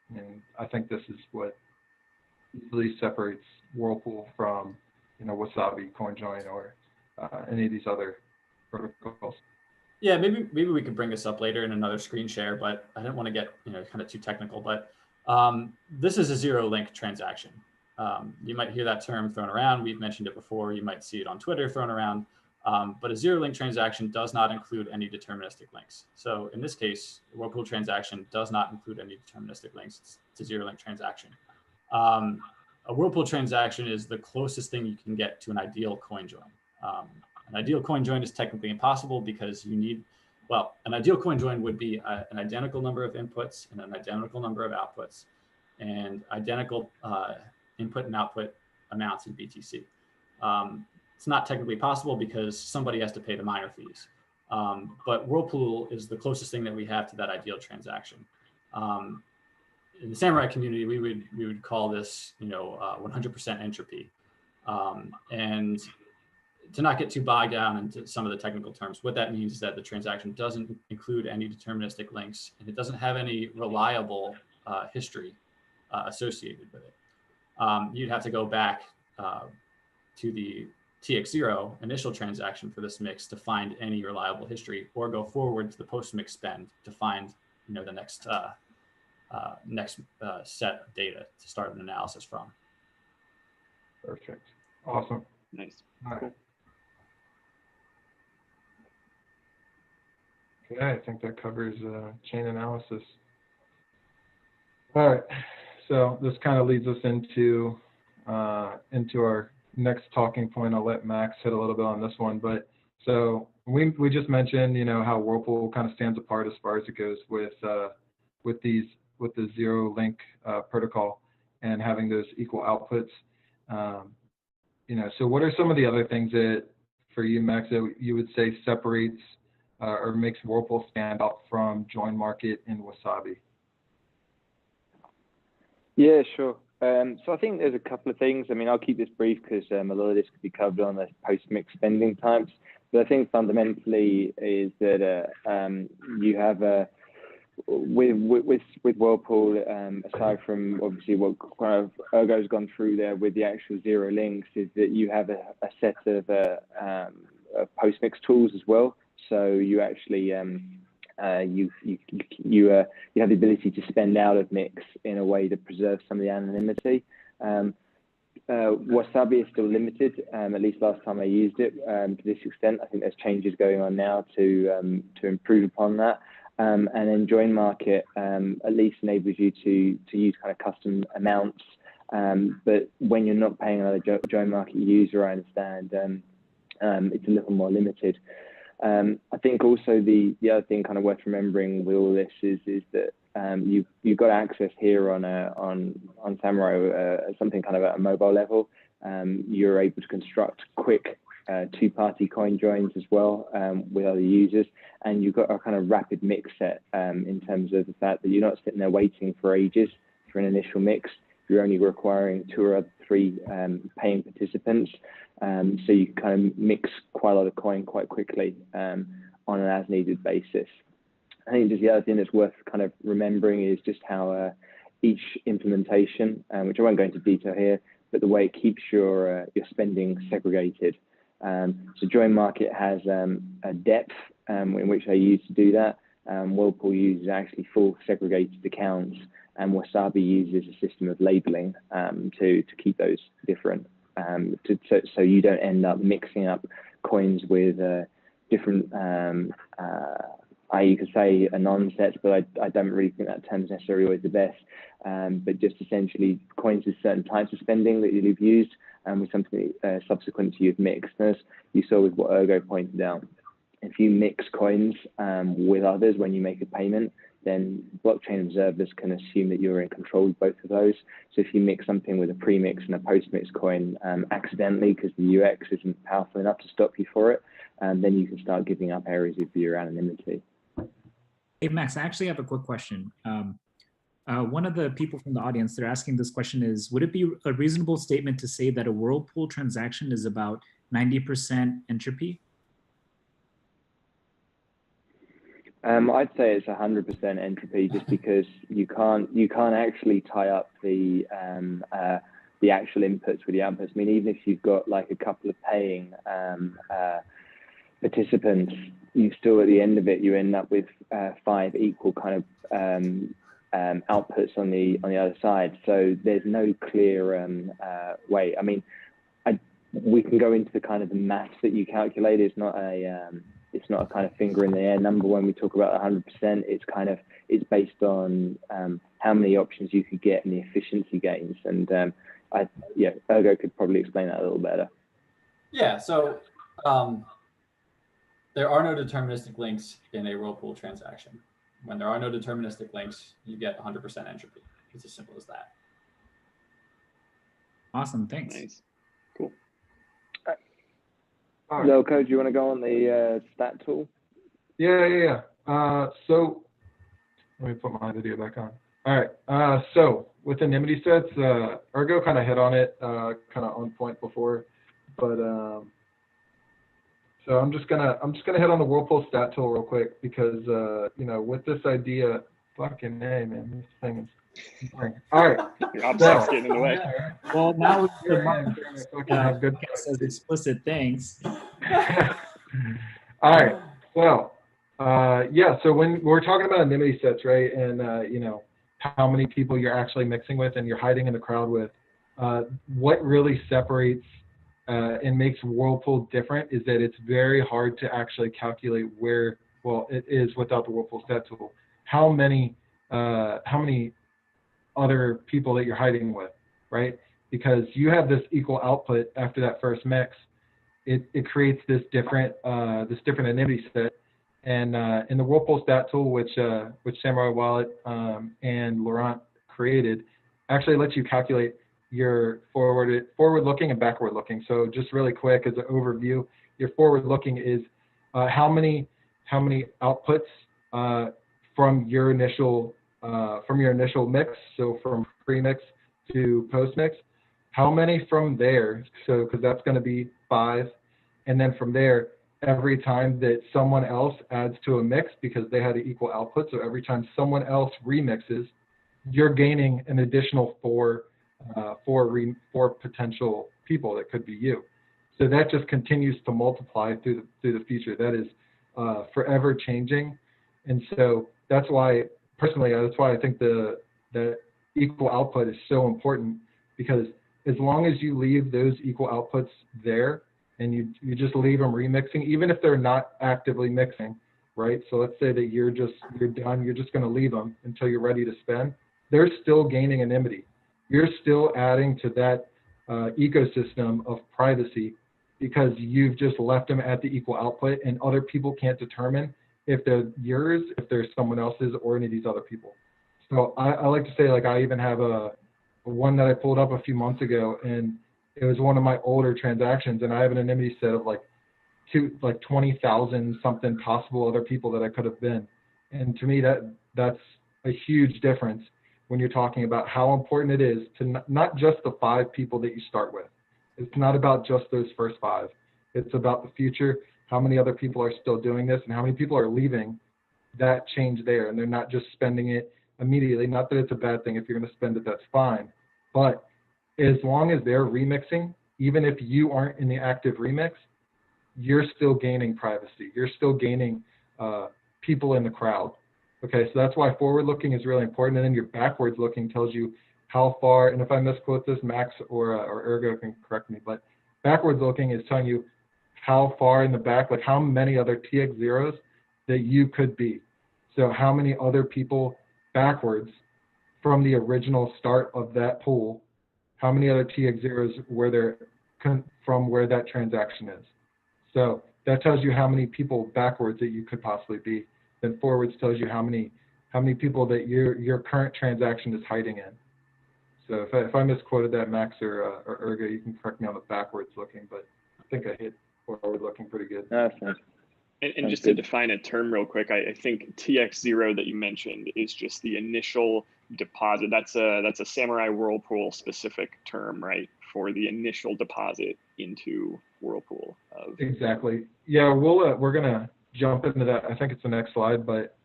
And I think this is what easily separates Whirlpool from, Wasabi, CoinJoin, or any of these other protocols. Yeah, maybe we could bring this up later in another screen share, but I didn't want to get kind of too technical. But this is a zero link transaction. You might hear that term thrown around. We've mentioned it before. You might see it on Twitter thrown around. But a zero link transaction does not include any deterministic links. So in this case, the Whirlpool transaction does not include any deterministic links. It's a zero link transaction. A Whirlpool transaction is the closest thing you can get to an ideal coin join. An ideal coin join is technically impossible because an ideal coin join would be an identical number of inputs and an identical number of outputs and identical input and output amounts in BTC. It's not technically possible because somebody has to pay the miner fees. But Whirlpool is the closest thing that we have to that ideal transaction. In the Samurai community, we would call this, 100% entropy. And to not get too bogged down into some of the technical terms, what that means is that the transaction doesn't include any deterministic links and it doesn't have any reliable history associated with it. You'd have to go back to the TX0 initial transaction for this mix to find any reliable history, or go forward to the post-mix spend to find, the next set of data to start an analysis from. Perfect. Awesome. Nice. All right. Cool. Okay, I think that covers chain analysis. All right, so this kind of leads us into our next talking point. I'll let Max hit a little bit on this one, but so we just mentioned, how Whirlpool kind of stands apart as far as it goes with the zero link protocol and having those equal outputs. So what are some of the other things that, for you, Max, that you would say separates or makes Whirlpool stand out from Join Market and Wasabi? Yeah, sure. So I think there's a couple of things. I mean, I'll keep this brief because a lot of this could be covered on the post-mix spending types. But I think fundamentally is that you have with Whirlpool, aside from obviously what kind of Ergo's gone through there with the actual zero links, is that you have a set of post-mix tools as well. So you actually you have the ability to spend out of mix in a way that preserves some of the anonymity. Wasabi is still limited, at least last time I used it, to this extent. I think there's changes going on now to improve upon that. And then Join Market at least enables you to use kind of custom amounts But when you're not paying another join market user, I understand it's a little more limited. I think also the other thing kind of worth remembering with all this is that you've got access here on Samurai something kind of at a mobile level. You're able to construct quick two-party coin joins as well with other users, and you've got a kind of rapid mix set in terms of the fact that you're not sitting there waiting for ages for an initial mix. You're only requiring 2 or 3 paying participants, so you can kind of mix quite a lot of coin quite quickly on an as-needed basis. I think just the other thing that's worth kind of remembering is just how each implementation, which I won't go into detail here, but the way it keeps your spending segregated. So Join Market has a depth in which they use to do that. Whirlpool uses actually full segregated accounts, and Wasabi uses a system of labeling to keep those different, so you don't end up mixing up coins with different, you could say anon-sets, but I don't really think that term is necessarily always the best. But just essentially coins with certain types of spending that you've used with something subsequent to you've mixed. As you saw with what Ergo pointed out, if you mix coins with others when you make a payment, then blockchain observers can assume that you're in control of both of those. So if you mix something with a pre-mix and a post-mix coin accidentally because the UX isn't powerful enough to stop you for it, then you can start giving up areas of your anonymity. Hey, Max, I actually have a quick question. One of the people from the audience, they're asking this question is, would it be a reasonable statement to say that a Whirlpool transaction is about 90% entropy? I'd say it's 100% entropy, just because you can't actually tie up the actual inputs with the outputs. I mean, even if you've got like a couple of paying participants, you still at the end of it you end up with 5 equal kind of outputs on the other side. So there's no clear way. I mean, we can go into the kind of the maths that you calculate. It's not a kind of finger in the air number when we talk about 100%. It's based on how many options you could get and the efficiency gains. And Ergo could probably explain that a little better. Yeah. So there are no deterministic links in a Whirlpool transaction. When there are no deterministic links, you get 100% entropy. It's as simple as that. Awesome. Thanks. Nice. Cool. Zelko, do you want to go on the stat tool? Yeah. So let me put my video back on. All right. So with anonymity sets, Ergo kind of hit on it, kind of on point before, but so I'm just gonna hit on the Whirlpool stat tool real quick because with this idea, fucking A, man, this thing is boring. All right. Your object's getting in the way. Well, now have good says explicit things. All right. Well, so when we're talking about anonymity sets, right, and how many people you're actually mixing with and you're hiding in the crowd with, what really separates and makes Whirlpool different is that it's very hard to actually calculate where, well, it is without the Whirlpool stat tool, how many other people that you're hiding with, right? Because you have this equal output after that first mix. It creates this different anonymity set, and in the Whirlpool stat tool, which Samurai Wallet and Laurent created, actually lets you calculate your forward-looking and backward-looking. So just really quick as an overview, your forward-looking is how many outputs from your initial mix, so from pre-mix to post-mix, how many from there, so because that's going to be 5, and then from there, every time that someone else adds to a mix, because they had an equal output, so every time someone else remixes, you're gaining an additional 4 potential people that could be you. So that just continues to multiply through the future. That is forever changing, and so that's why personally, that's why I think the equal output is so important, because as long as you leave those equal outputs there and you just leave them remixing, even if they're not actively mixing, right? So let's say that you're done, you're just going to leave them until you're ready to spend. They're still gaining anonymity. you're still adding to that ecosystem of privacy because you've just left them at the equal output, and other people can't determine if they're yours, if they're someone else's, or any of these other people. So I like to say, like, I even have a one that I pulled up a few months ago, and it was one of my older transactions, and I have an anonymity set of like 20,000 something possible other people that I could have been. And to me, that's a huge difference when you're talking about how important it is to not just the 5 people that you start with. It's not about just those first 5. It's about the future, how many other people are still doing this, and how many people are leaving that change there, and they're not just spending it immediately. Not that it's a bad thing. If you're going to spend it, that's fine. But as long as they're remixing, even if you aren't in the active remix, you're still gaining privacy. You're still gaining people in the crowd. Okay, so that's why forward looking is really important. And then your backwards looking tells you how far, and if I misquote this, Max or Ergo can correct me, but backwards looking is telling you how far in the back, like how many other TX zeros that you could be. So how many other people backwards from the original start of that pool, how many other TX zeros were there from where that transaction is. So that tells you how many people backwards that you could possibly be. Then forwards tells you how many people that your current transaction is hiding in. So if I misquoted that, Max or Ergo, you can correct me on the backwards looking, but I think I hit forward looking pretty good. And just to define a term real quick, I think TX0 that you mentioned is just the initial deposit. That's a Samurai Whirlpool specific term, right? For the initial deposit into Whirlpool. Exactly. Yeah, we're gonna jump into that. I think it's the next slide, but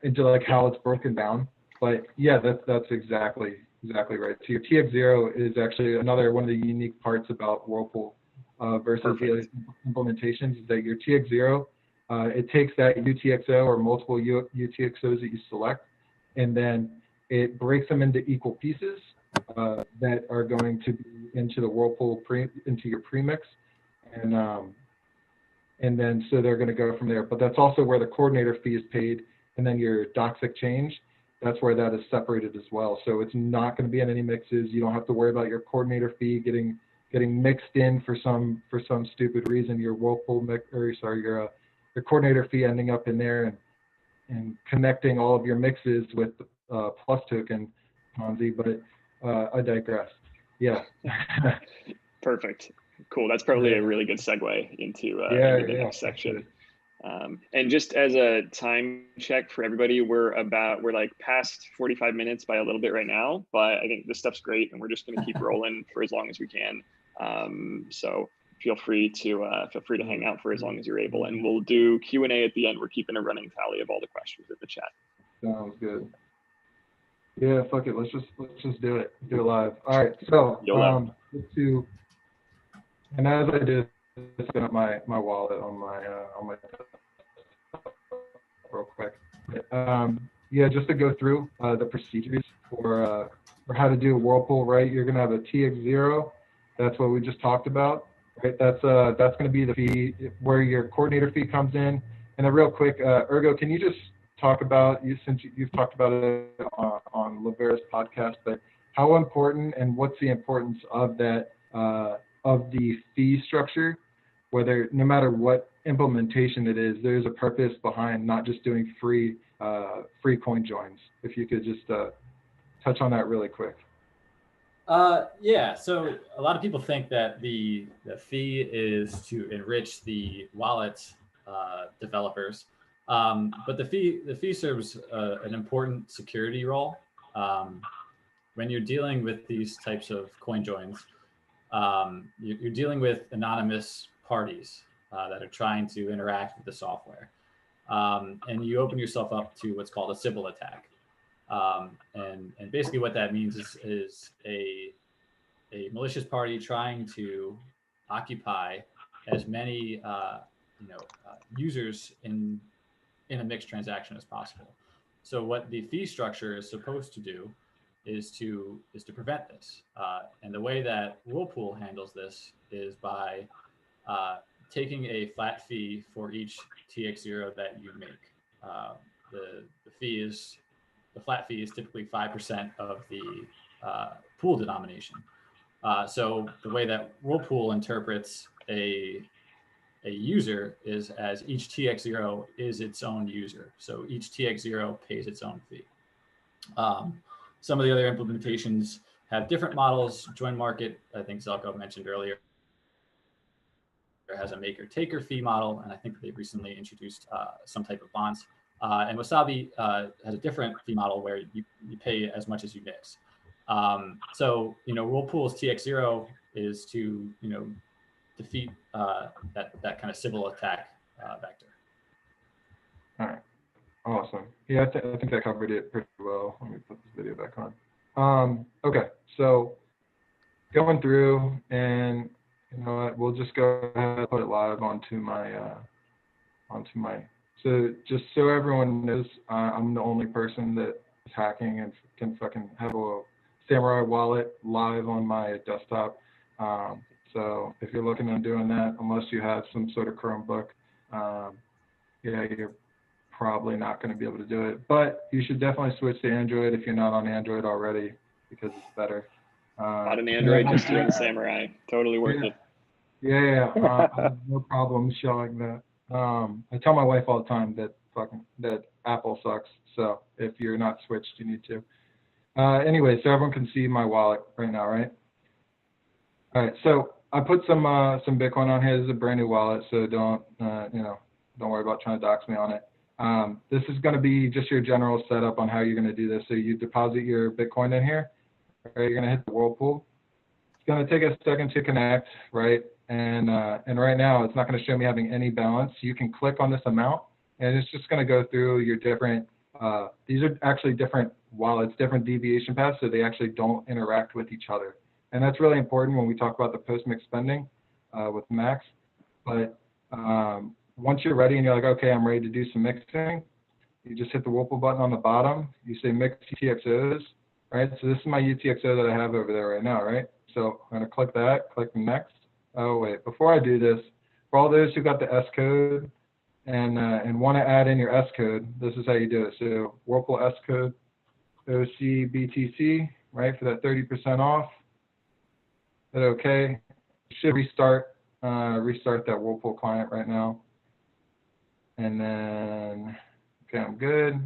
into like how it's broken down. But yeah, that's exactly right. So your TX0 is actually another one of the unique parts about Whirlpool versus the other implementations, is that your TX0, it takes that UTXO or multiple UTXOs that you select, and then it breaks them into equal pieces that are going to be into the Whirlpool into your premix, and then so they're going to go from there. But that's also where the coordinator fee is paid, and then your doxic change, that's where that is separated as well. So it's not going to be in any mixes. You don't have to worry about your coordinator fee getting mixed in for some stupid reason. Your Whirlpool your coordinator fee ending up in there and connecting all of your mixes with plus token Ponzi, but I digress. Yeah. Perfect. Cool. That's probably a really good segue into the next section. And just as a time check for everybody, we're like past 45 minutes by a little bit right now, but I think this stuff's great, and we're just going to keep rolling for as long as we can. So feel free to hang out for as long as you're able, and we'll do Q&A at the end. We're keeping a running tally of all the questions in the chat. Sounds good. Yeah, fuck it. Let's just do it. Do it live. All right. So and as I did, set up my wallet on my real quick. Yeah, just to go through the procedures for how to do a Whirlpool, right? You're gonna have a TX0. That's what we just talked about, right? That's gonna be the fee where your coordinator fee comes in. And then real quick, Ergo, can you just talk about, since you've talked about it on Lavera's podcast, but how important and what's the importance of that of the fee structure, whether no matter what implementation it is, there's a purpose behind not just doing free coin joins. If you could just touch on that really quick. Yeah, so a lot of people think that the fee is to enrich the wallet developers, but the fee serves an important security role when you're dealing with these types of coin joins. You're dealing with anonymous parties that are trying to interact with the software, and you open yourself up to what's called a Sybil attack. And basically what that means is a malicious party trying to occupy as many users in a mixed transaction as possible. So what the fee structure is supposed to do is to prevent this. And the way that Whirlpool handles this is by taking a flat fee for each TX0 that you make. The flat fee is typically 5% of the pool denomination. So the way that Whirlpool interprets a user is as each TX0 is its own user. So each TX0 pays its own fee. Some of the other implementations have different models. Join Market, I think Zelko mentioned earlier, has a maker-taker fee model, and I think they've recently introduced some type of bonds. And Wasabi has a different fee model where you pay as much as you mix. So, Whirlpool's TX0 is to, defeat that kind of Sybil attack vector. All right, awesome. Yeah, I think I covered it pretty well. Let me put this video back on. Okay, so going through, and you know what, we'll just go ahead and put it live onto my so just so everyone knows, I'm the only person that is hacking and can fucking have a Samurai wallet live on my desktop. So if you're looking at doing that, unless you have some sort of Chromebook, yeah, you're probably not going to be able to do it. But you should definitely switch to Android if you're not on Android already, because it's better. Not an Android, just doing the Samurai. Totally worth it. Yeah, I have no problem showing that. I tell my wife all the time that Apple sucks. So if you're not switched, you need to. Anyway, so everyone can see my wallet right now, right? All right, so I put some Bitcoin on here. This is a brand new wallet, so don't worry about trying to dox me on it. This is going to be just your general setup on how you're going to do this. So you deposit your Bitcoin in here. Right, you're going to hit the Whirlpool. It's going to take a second to connect, right? And right now it's not going to show me having any balance. You can click on this amount, and it's just going to go through your different. These are actually different wallets, different deviation paths, so they actually don't interact with each other. And that's really important when we talk about the post-mix spending with Max. But once you're ready and you're like, okay, I'm ready to do some mixing, you just hit the Whirlpool button on the bottom. You say mix UTXOs, right? So this is my UTXO that I have over there right now, right? So I'm going to click that, click next. Oh, wait, before I do this, for all those who got the S code and want to add in your S code, this is how you do it. So Whirlpool S code, OCBTC, right, for that 30% off. Hit OK. Should restart that Whirlpool client right now. And then, okay, I'm good.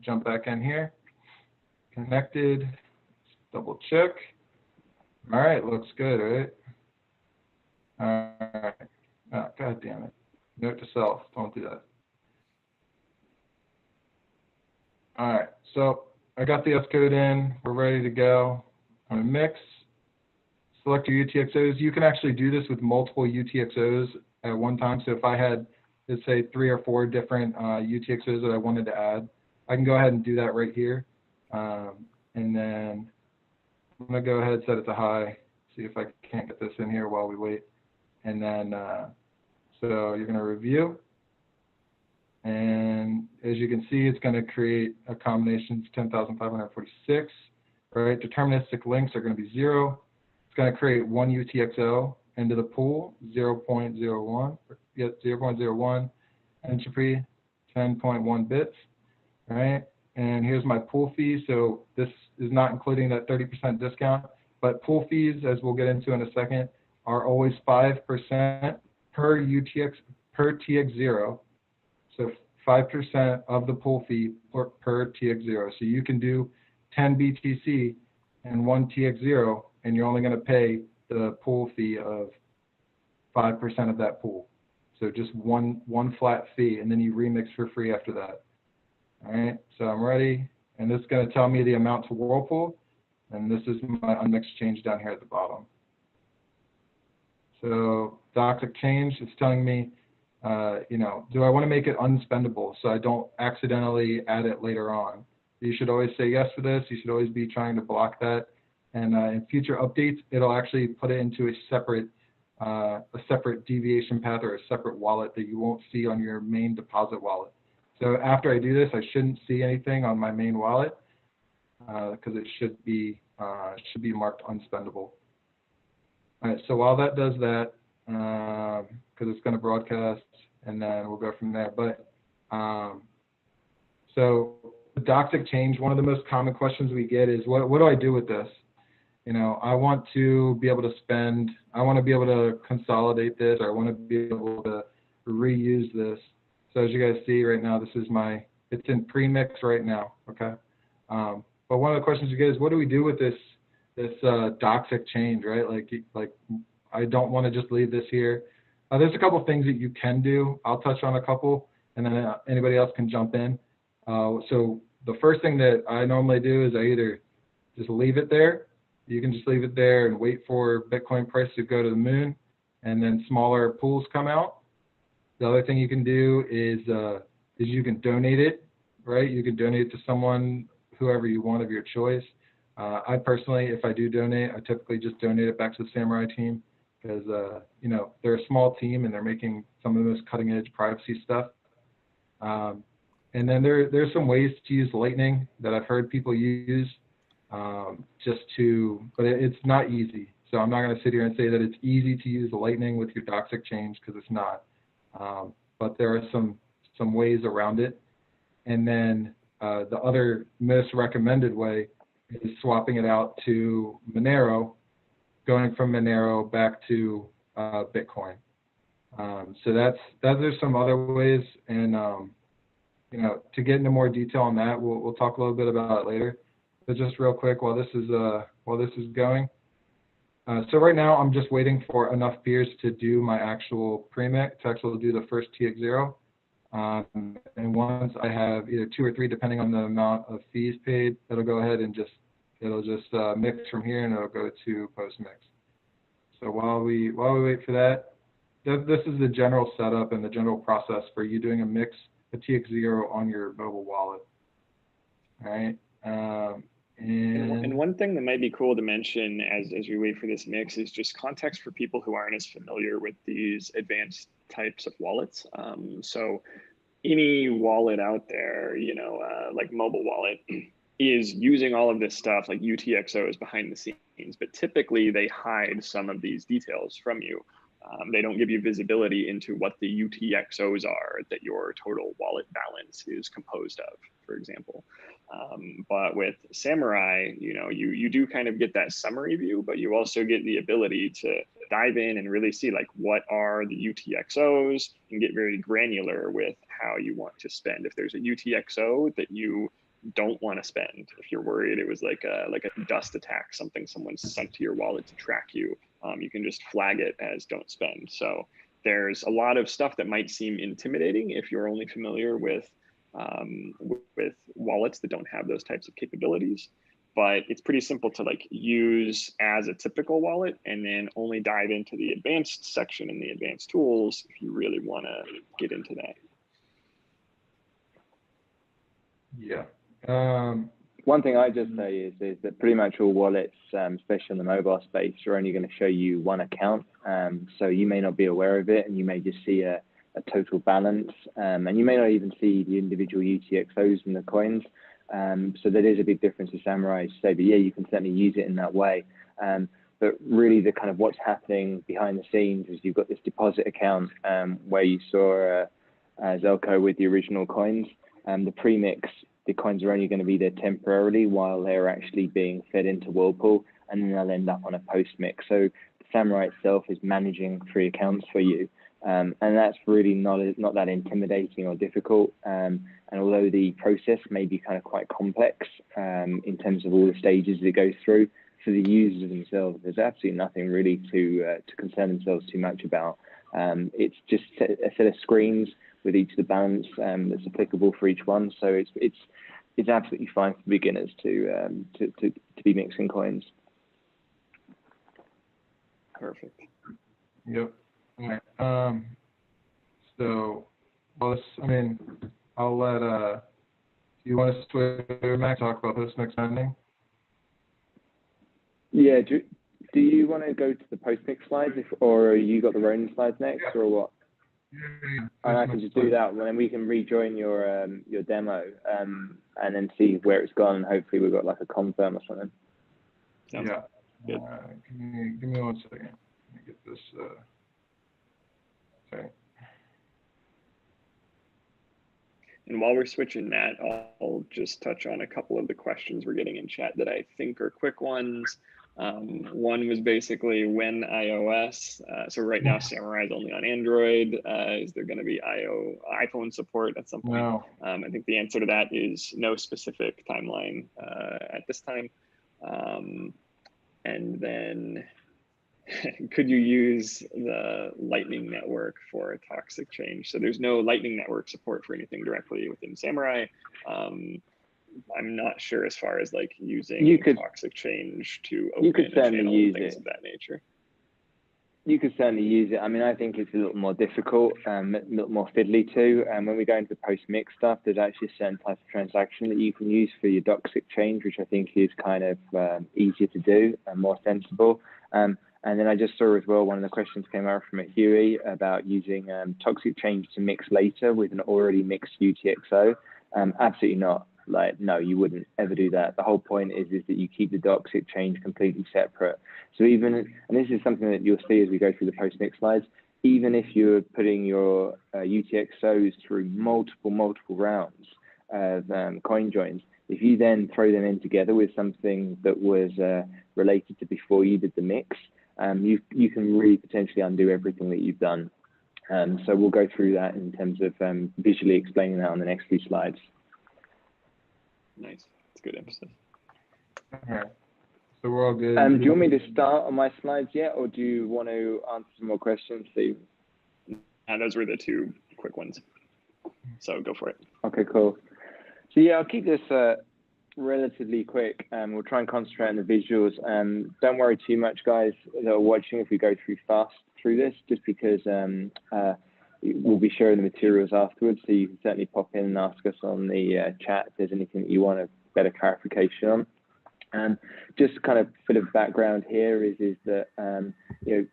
Jump back in here. Connected. Double check. All right, looks good, right? All right. Oh, God damn it. Note to self, don't do that. All right, so I got the S code in. We're ready to go. I'm going to mix. Select your UTXOs. You can actually do this with multiple UTXOs at one time. So if I had, let's say, 3 or 4 different UTXOs that I wanted to add, I can go ahead and do that right here. And then I'm going to go ahead and set it to high, see if I can't get this in here while we wait. And then, so you're going to review. And as you can see, it's going to create a combination of 10,546, right? Deterministic links are going to be 0. It's going to create 1 UTXO into the pool, 0.01, 0.01 entropy, 10.1 bits, right? And here's my pool fee. So this is not including that 30% discount, but pool fees, as we'll get into in a second, are always 5% per TX0. So 5% of the pool fee per TX0. So you can do 10 BTC and 1 TX0, and you're only going to pay the pool fee of 5% of that pool. So just one flat fee, and then you remix for free after that. All right, so I'm ready, and this is going to tell me the amount to Whirlpool, and this is my unmixed change down here at the bottom. So doxic change, it's telling me, do I want to make it unspendable so I don't accidentally add it later on? You should always say yes for this. You should always be trying to block that. And in future updates, it'll actually put it into a separate deviation path or a separate wallet that you won't see on your main deposit wallet. So after I do this, I shouldn't see anything on my main wallet because it should be marked unspendable. All right, so while that does that, because it's going to broadcast, and then we'll go from there. But so the doxic change, one of the most common questions we get is, what do I do with this? you know, I want to be able to spend, I want to be able to consolidate this, or I want to be able to reuse this. So as you guys see right now, this is it's in pre-mix right now, okay? But one of the questions you get is, what do we do with this dox exchange, right? Like I don't want to just leave this here. There's a couple things that you can do. I'll touch on a couple, and then anybody else can jump in. So the first thing that I normally do is I either just leave it there. You can just leave it there and wait for Bitcoin price to go to the moon, and then smaller pools come out. The other thing you can do is you can donate it, right? You can donate it to someone, whoever you want of your choice. I personally, if I do donate, I typically just donate it back to the Samurai team, because you know, they're a small team and they're making some of the most cutting edge privacy stuff. And then there's some ways to use Lightning that I've heard people use, but it's not easy. So I'm not going to sit here and say that it's easy to use Lightning with your dox exchange, because it's not. But there are some ways around it. And then the other most recommended way is swapping it out to Monero, going from Monero back to Bitcoin. So there's some other ways, and you know, to get into more detail on that, we'll talk a little bit about it later. But just real quick, while this is going, so right now I'm just waiting for enough peers to do my actual premix, to actually do the first TX0. And once I have either 2 or 3, depending on the amount of fees paid, it'll go ahead and it'll just mix from here, and it'll go to postmix. So while we wait for that, this is the general setup and the general process for you doing a TX0 on your mobile wallet. All right. And one thing that might be cool to mention as we wait for this mix is just context for people who aren't as familiar with these advanced types of wallets. So any wallet out there, you know, like mobile wallet, is using all of this stuff like UTXOs behind the scenes, but typically they hide some of these details from you. They don't give you visibility into what the UTXOs are that your total wallet balance is composed of, for example. But with Samurai, you know, you do kind of get that summary view, but you also get the ability to dive in and really see like what are the UTXOs, and get very granular with how you want to spend. If there's a UTXO that you don't want to spend, if you're worried it was like a dust attack, something someone sent to your wallet to track you, you can just flag it as don't spend. So there's a lot of stuff that might seem intimidating if you're only familiar with wallets that don't have those types of capabilities. But it's pretty simple to like use as a typical wallet, and then only dive into the advanced section in the advanced tools if you really want to get into that. Yeah. One thing I just say is that pretty much all wallets, especially in the mobile space, are only going to show you one account. So you may not be aware of it, and you may just see a total balance, and you may not even see the individual UTXOs and the coins. So there is a big difference to Samurai to say, but yeah, you can certainly use it in that way. But really the kind of what's happening behind the scenes is you've got this deposit account where you saw Zelko with the original coins. The premix, the coins are only going to be there temporarily while they're actually being fed into Whirlpool, and then they'll end up on a postmix. So the Samurai itself is managing 3 accounts for you. And that's really not that intimidating or difficult. And although the process may be kind of quite complex in terms of all the stages it goes through, for the users themselves, there's absolutely nothing really to concern themselves too much about. It's just a set of screens with each of the balance that's applicable for each one. So it's absolutely fine for beginners to be mixing coins. Perfect. Yep. All right. So, well, I'll let, do you want to switch, Max, talk about postmix spending? Yeah, do you want to go to the postmix slides, or you got the own slides next, or what? Yeah. And I can just do that, and then we can rejoin your demo, and then see where it's gone, and hopefully we've got like a confirm or something. Yeah. Good. Give me 1 second. Let me get this. Okay. And while we're switching that, I'll just touch on a couple of the questions we're getting in chat that I think are quick ones. One was basically when iOS. So right now, Samurai is only on Android. Is there going to be iPhone support at some point? No. I think the answer to that is no specific timeline at this time. And then could you use the Lightning Network for a toxic change? So there's no Lightning Network support for anything directly within Samurai. I'm not sure as far as like using toxic change to open a channel and things of that nature. You could certainly use it. I mean, I think it's a little more difficult, a little more fiddly too. And when we go into the post-mix stuff, there's actually a certain type of transaction that you can use for your toxic change, which I think is kind of easier to do and more sensible. And then I just saw as well, one of the questions came out from Huey about using toxic change to mix later with an already mixed UTXO. Absolutely not. Like, no, you wouldn't ever do that. The whole point is that you keep the toxic change completely separate. So even, and this is something that you'll see as we go through the post-mix slides, even if you're putting your UTXOs through multiple rounds of coin joins, if you then throw them in together with something that was related to before you did the mix, you can really potentially undo everything that you've done. So we'll go through that in terms of visually explaining that on the next few slides. Nice. It's good emphasis. All right. So we're all good. Do you want me to start on my slides yet, or do you want to answer some more questions, Steve? Those were the two quick ones. So go for it. Okay, cool. So yeah, I'll keep this relatively quick. We'll try and concentrate on the visuals. Don't worry too much, guys, that are watching, if we go fast through this, just because we'll be sharing the materials afterwards, so you can certainly pop in and ask us on the chat if there's anything that you want a better clarification on. Just kind of a bit of background here is that you know,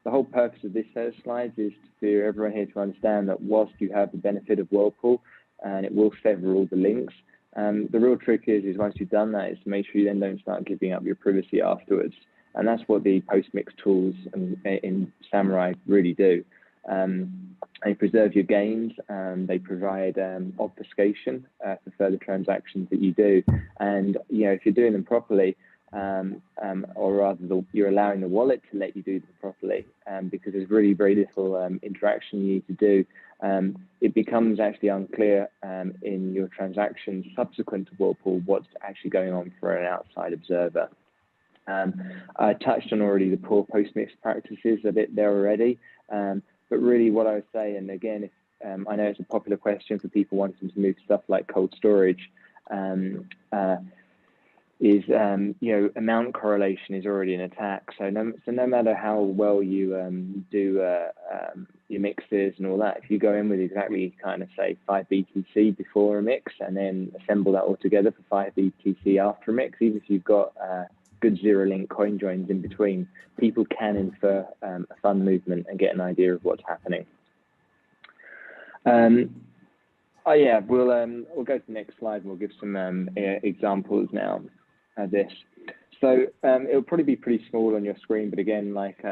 the whole purpose of this set of slides is for everyone here to understand that whilst you have the benefit of Whirlpool and it will sever all the links, the real trick is once you've done that is to make sure you then don't start giving up your privacy afterwards. And that's what the post-mix tools in Samurai really do. They preserve your gains, they provide obfuscation for further transactions that you do. And you know, if you're doing them properly, or rather you're allowing the wallet to let you do them properly, because there's really very little interaction you need to do, it becomes actually unclear in your transactions subsequent to Whirlpool what's actually going on for an outside observer. I touched on already the poor post-mix practices a bit there already. But really what I would say, and again, if, I know it's a popular question for people wanting to move stuff like cold storage, is, you know, amount correlation is already an attack. So no matter how well you do your mixes and all that, if you go in with exactly kind of say 5 BTC before a mix and then assemble that all together for 5 BTC after a mix, even if you've got good zero-link coin joins in between, people can infer a fund movement and get an idea of what's happening. Oh yeah, we'll go to the next slide and we'll give some examples now of this. So it'll probably be pretty small on your screen, but again, like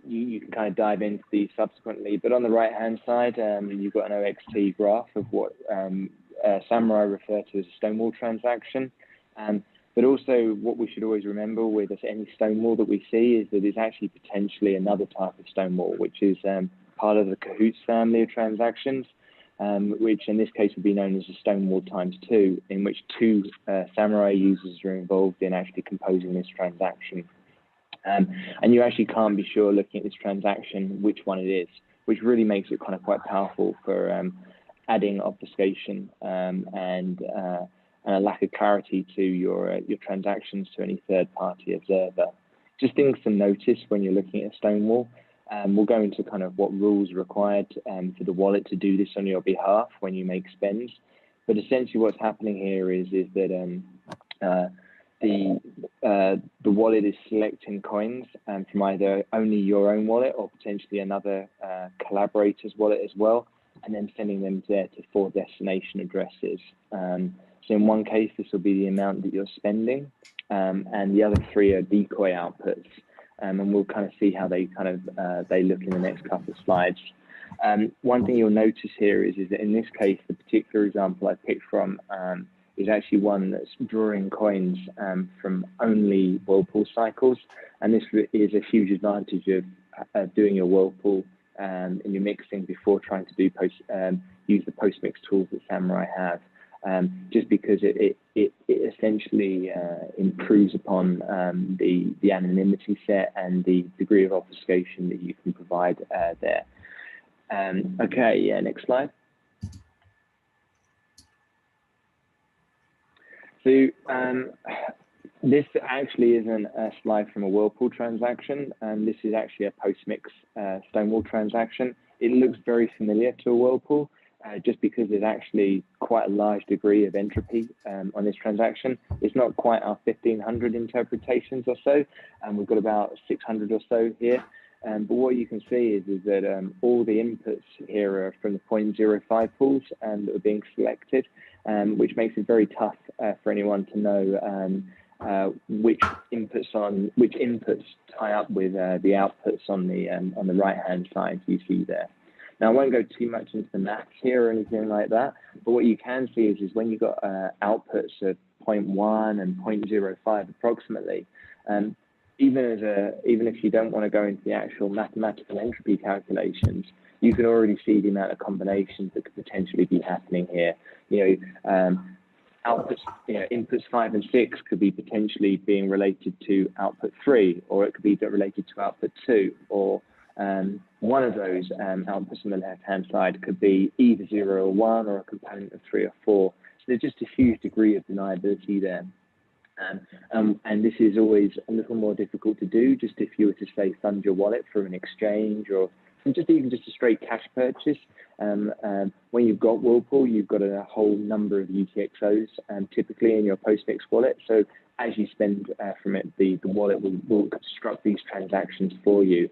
you can kind of dive into these subsequently. But on the right-hand side, you've got an OXT graph of what Samurai refer to as a Stonewall transaction. But also what we should always remember with any Stonewall that we see is that it's actually potentially another type of Stonewall, which is part of the Cahoots family of transactions, which in this case would be known as a Stonewall ×2, in which 2 Samurai users are involved in actually composing this transaction. And you actually can't be sure looking at this transaction which one it is, which really makes it kind of quite powerful for adding obfuscation and a lack of clarity to your transactions to any third-party observer. Just things to notice when you're looking at Stonewall. We'll go into kind of what rules are required for the wallet to do this on your behalf when you make spends. But essentially what's happening here is that the wallet is selecting coins from either only your own wallet or potentially another collaborator's wallet as well, and then sending them there to 4 destination addresses. So in one case, this will be the amount that you're spending, and the other 3 are decoy outputs. And we'll kind of see how they kind of they look in the next couple of slides. One thing you'll notice here is that in this case, the particular example I picked from is actually one that's drawing coins from only whirlpool cycles. And this is a huge advantage of doing your whirlpool in your mixing before trying to do use the post-mix tools that Samurai have. Just because it essentially improves upon the anonymity set and the degree of obfuscation that you can provide there. Okay, yeah, next slide. So this actually isn't a slide from a whirlpool transaction, and this is actually a post-mix Stonewall transaction. It looks very familiar to a whirlpool, just because there's actually quite a large degree of entropy on this transaction. It's not quite our 1,500 interpretations or so, and we've got about 600 or so here. But what you can see is that all the inputs here are from the 0.05 pools that are being selected, which makes it very tough for anyone to know which inputs tie up with the outputs on the right-hand side you see there. Now, I won't go too much into the maths here or anything like that, but what you can see is when you've got outputs of 0.1 and 0.05 approximately, even if you don't want to go into the actual mathematical entropy calculations, you can already see the amount of combinations that could potentially be happening here. Outputs, inputs 5 and 6 could be potentially being related to output 3, or it could be related to output 2, or one of those outputs on the left-hand side could be either 0 or 1, or a component of 3 or 4. So there's just a huge degree of deniability there. And this is always a little more difficult to do, just if you were to, say, fund your wallet through an exchange or even just a straight cash purchase. When you've got Whirlpool, you've got a whole number of UTXOs typically in your post-mix wallet. So as you spend from it, the wallet will construct these transactions for you.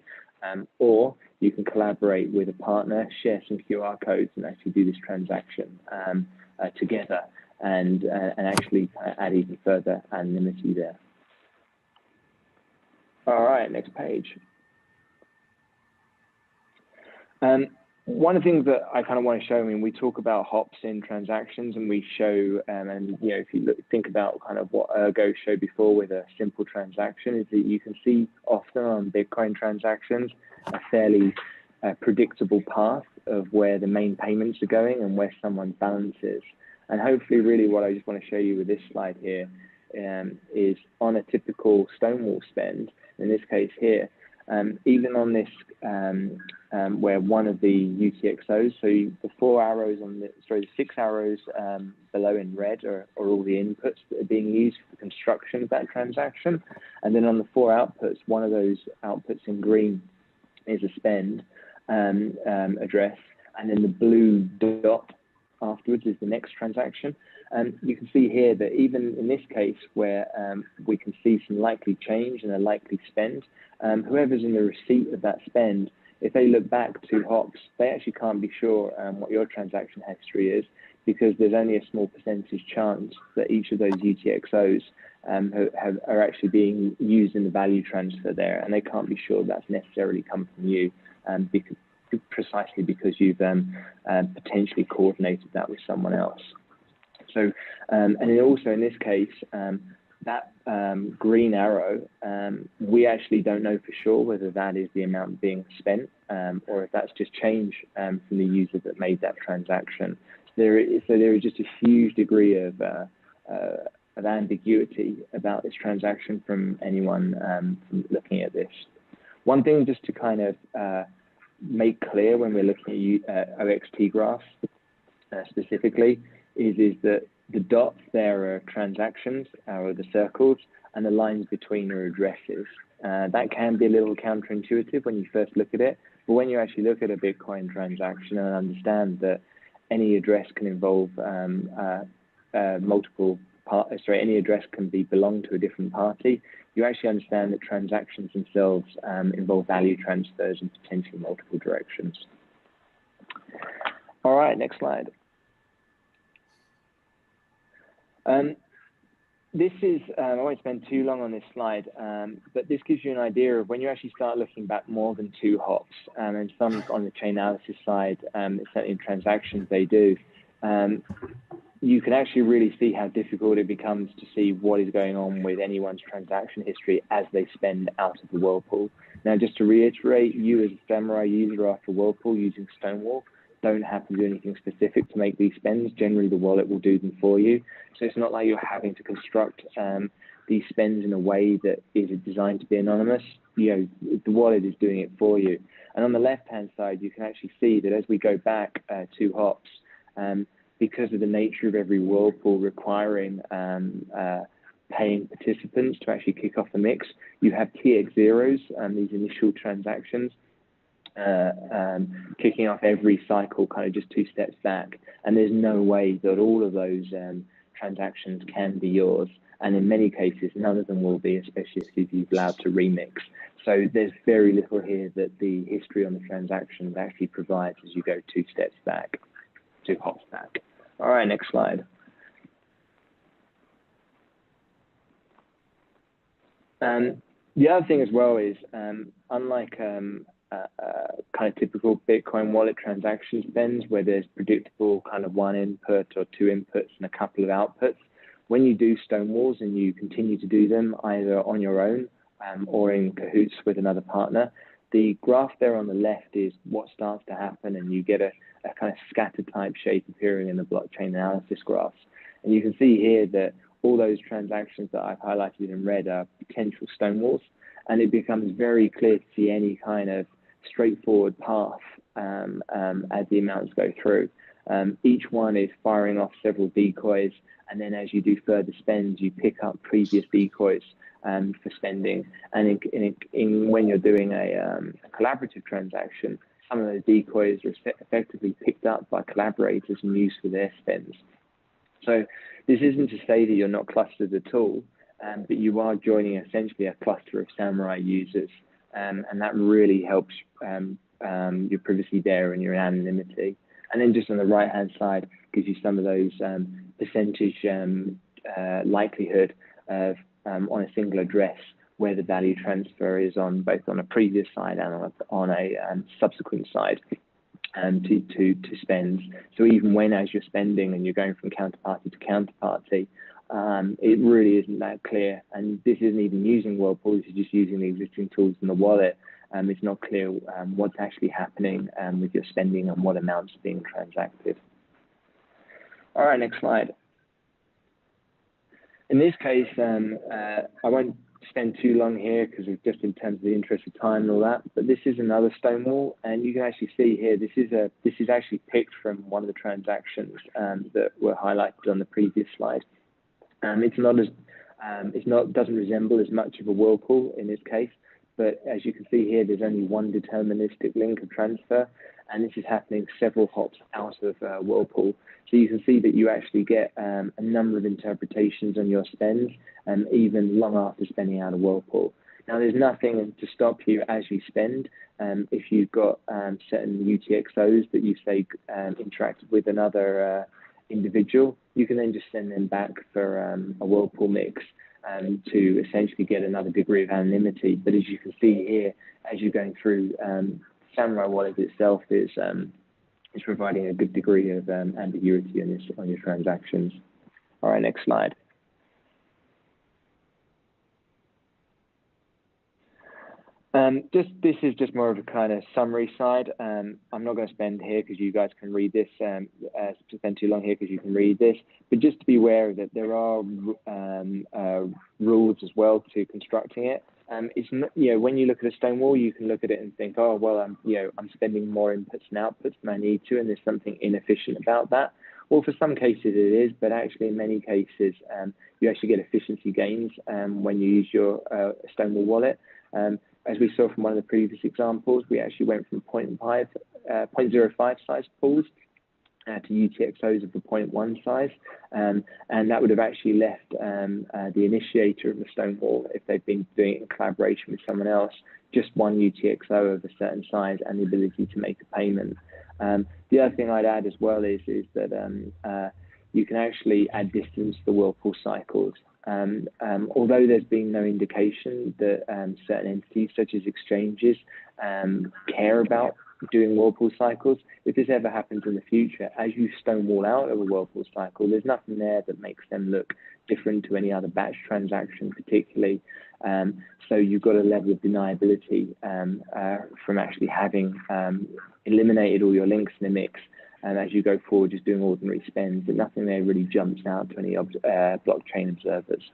Or you can collaborate with a partner, share some QR codes, and actually do this transaction together, and actually add even further anonymity there. All right, next page. One of the things that I kind of want to show, I mean, we talk about hops in transactions, and we show, and if you think about kind of what Ergo showed before with a simple transaction, is that you can see often on Bitcoin transactions a fairly predictable path of where the main payments are going and where someone's balance is. And hopefully, really, what I just want to show you with this slide here is on a typical Stonewall spend, in this case here, even on this, where one of the UTXOs, so the 4 arrows on the, the 6 arrows below in red are all the inputs that are being used for the construction of that transaction. And then on the 4 outputs, one of those outputs in green is a spend address, and then the blue dot afterwards is the next transaction. And you can see here that even in this case where we can see some likely change and a likely spend, whoever's in the receipt of that spend, if they look back 2 hops, they actually can't be sure what your transaction history is, because there's only a small percentage chance that each of those UTXOs are actually being used in the value transfer there, and they can't be sure that's necessarily come from you, precisely because you've potentially coordinated that with someone else. So, and then also in this case, that green arrow, we actually don't know for sure whether that is the amount being spent or if that's just change from the user that made that transaction. So there is just a huge degree of ambiguity about this transaction from anyone from looking at this. One thing just to kind of make clear when we're looking at OXT graphs specifically is that the dots there are transactions, or the circles, and the lines between are addresses. That can be a little counterintuitive when you first look at it, but when you actually look at a Bitcoin transaction and understand that any address can involve any address can belong to a different party, you actually understand that transactions themselves involve value transfers in potentially multiple directions. All right, next slide. This is, I won't spend too long on this slide, but this gives you an idea of when you actually start looking back more than 2 hops, and some on the chain analysis side, certainly in transactions they do, you can actually really see how difficult it becomes to see what is going on with anyone's transaction history as they spend out of the whirlpool. Now, just to reiterate, you as a Samurai user after whirlpool using Stonewall don't have to do anything specific to make these spends. Generally, the wallet will do them for you. So it's not like you're having to construct these spends in a way that is designed to be anonymous. The wallet is doing it for you. And on the left-hand side, you can actually see that as we go back 2 hops, because of the nature of every whirlpool requiring paying participants to actually kick off the mix, you have TX0s, these initial transactions, kicking off every cycle kind of just 2 steps back. And there's no way that all of those transactions can be yours. And in many cases, none of them will be, especially if you've allowed to remix. So there's very little here that the history on the transactions actually provides as you go 2 steps back, 2 hops back. All right, next slide. The other thing as well is, unlike kind of typical Bitcoin wallet transaction spends where there's predictable kind of 1 input or 2 inputs and a couple of outputs, when you do Stonewalls and you continue to do them either on your own or in cahoots with another partner, the graph there on the left is what starts to happen, and you get a kind of scatter type shape appearing in the blockchain analysis graphs. And you can see here that all those transactions that I've highlighted in red are potential Stonewalls, and it becomes very clear to see any kind of straightforward path as the amounts go through. Each one is firing off several decoys, and then as you do further spends, you pick up previous decoys for spending. And when you're doing a collaborative transaction, some of those decoys are effectively picked up by collaborators and used for their spends. So this isn't to say that you're not clustered at all, but you are joining essentially a cluster of Samurai users, and that really helps your privacy there and your anonymity. And then just on the right-hand side gives you some of those percentage likelihood of on a single address where the value transfer is on both on a previous side and on a subsequent side to spends. So even when as you're spending and you're going from counterparty to counterparty, it really isn't that clear. And this isn't even using Whirlpool, this is just using the existing tools in the wallet. It's not clear what's actually happening with your spending and what amounts are being transacted. All right, next slide. In this case, I won't spend too long here because it's just in terms of the interest of time and all that, but this is another Stonewall, and you can actually see here, this is actually picked from one of the transactions that were highlighted on the previous slide. Doesn't resemble as much of a Whirlpool in this case, but as you can see here, there's only one deterministic link of transfer, and this is happening several hops out of Whirlpool. So you can see that you actually get a number of interpretations on your spends, even long after spending out of Whirlpool. Now, there's nothing to stop you as you spend. If you've got certain UTXOs that you say interacted with another individual, you can then just send them back for a Whirlpool mix to essentially get another degree of anonymity. But as you can see here, as you're going through, Samurai Wallet itself is providing a good degree of ambiguity on your transactions. All right, next slide. This is just more of a kind of summary side. I'm not going to spend here because you guys can read this, spend too long here because you can read this, but just to be aware that there are rules as well to constructing it. It's not, when you look at a Stonewall, you can look at it and think, oh, well, I'm spending more inputs and outputs than I need to, and there's something inefficient about that. Well, for some cases it is, but actually in many cases, you actually get efficiency gains when you use your Stonewall wallet. As we saw from one of the previous examples, we actually went from 0.05 size pools to UTXOs of the 0.1 size, and that would have actually left the initiator of the Stonewall, if they've been doing it in collaboration with someone else, just one UTXO of a certain size and the ability to make a payment. The other thing I'd add as well is that you can actually add distance to the Whirlpool cycles. Although there's been no indication that certain entities such as exchanges care about doing whirlpool cycles, if this ever happens in the future, as you stonewall out of a whirlpool cycle, there's nothing there that makes them look different to any other batch transaction particularly. So you've got a level of deniability from actually having eliminated all your links in the mix. And as you go forward, just doing ordinary spends, but nothing there really jumps out to any blockchain observers.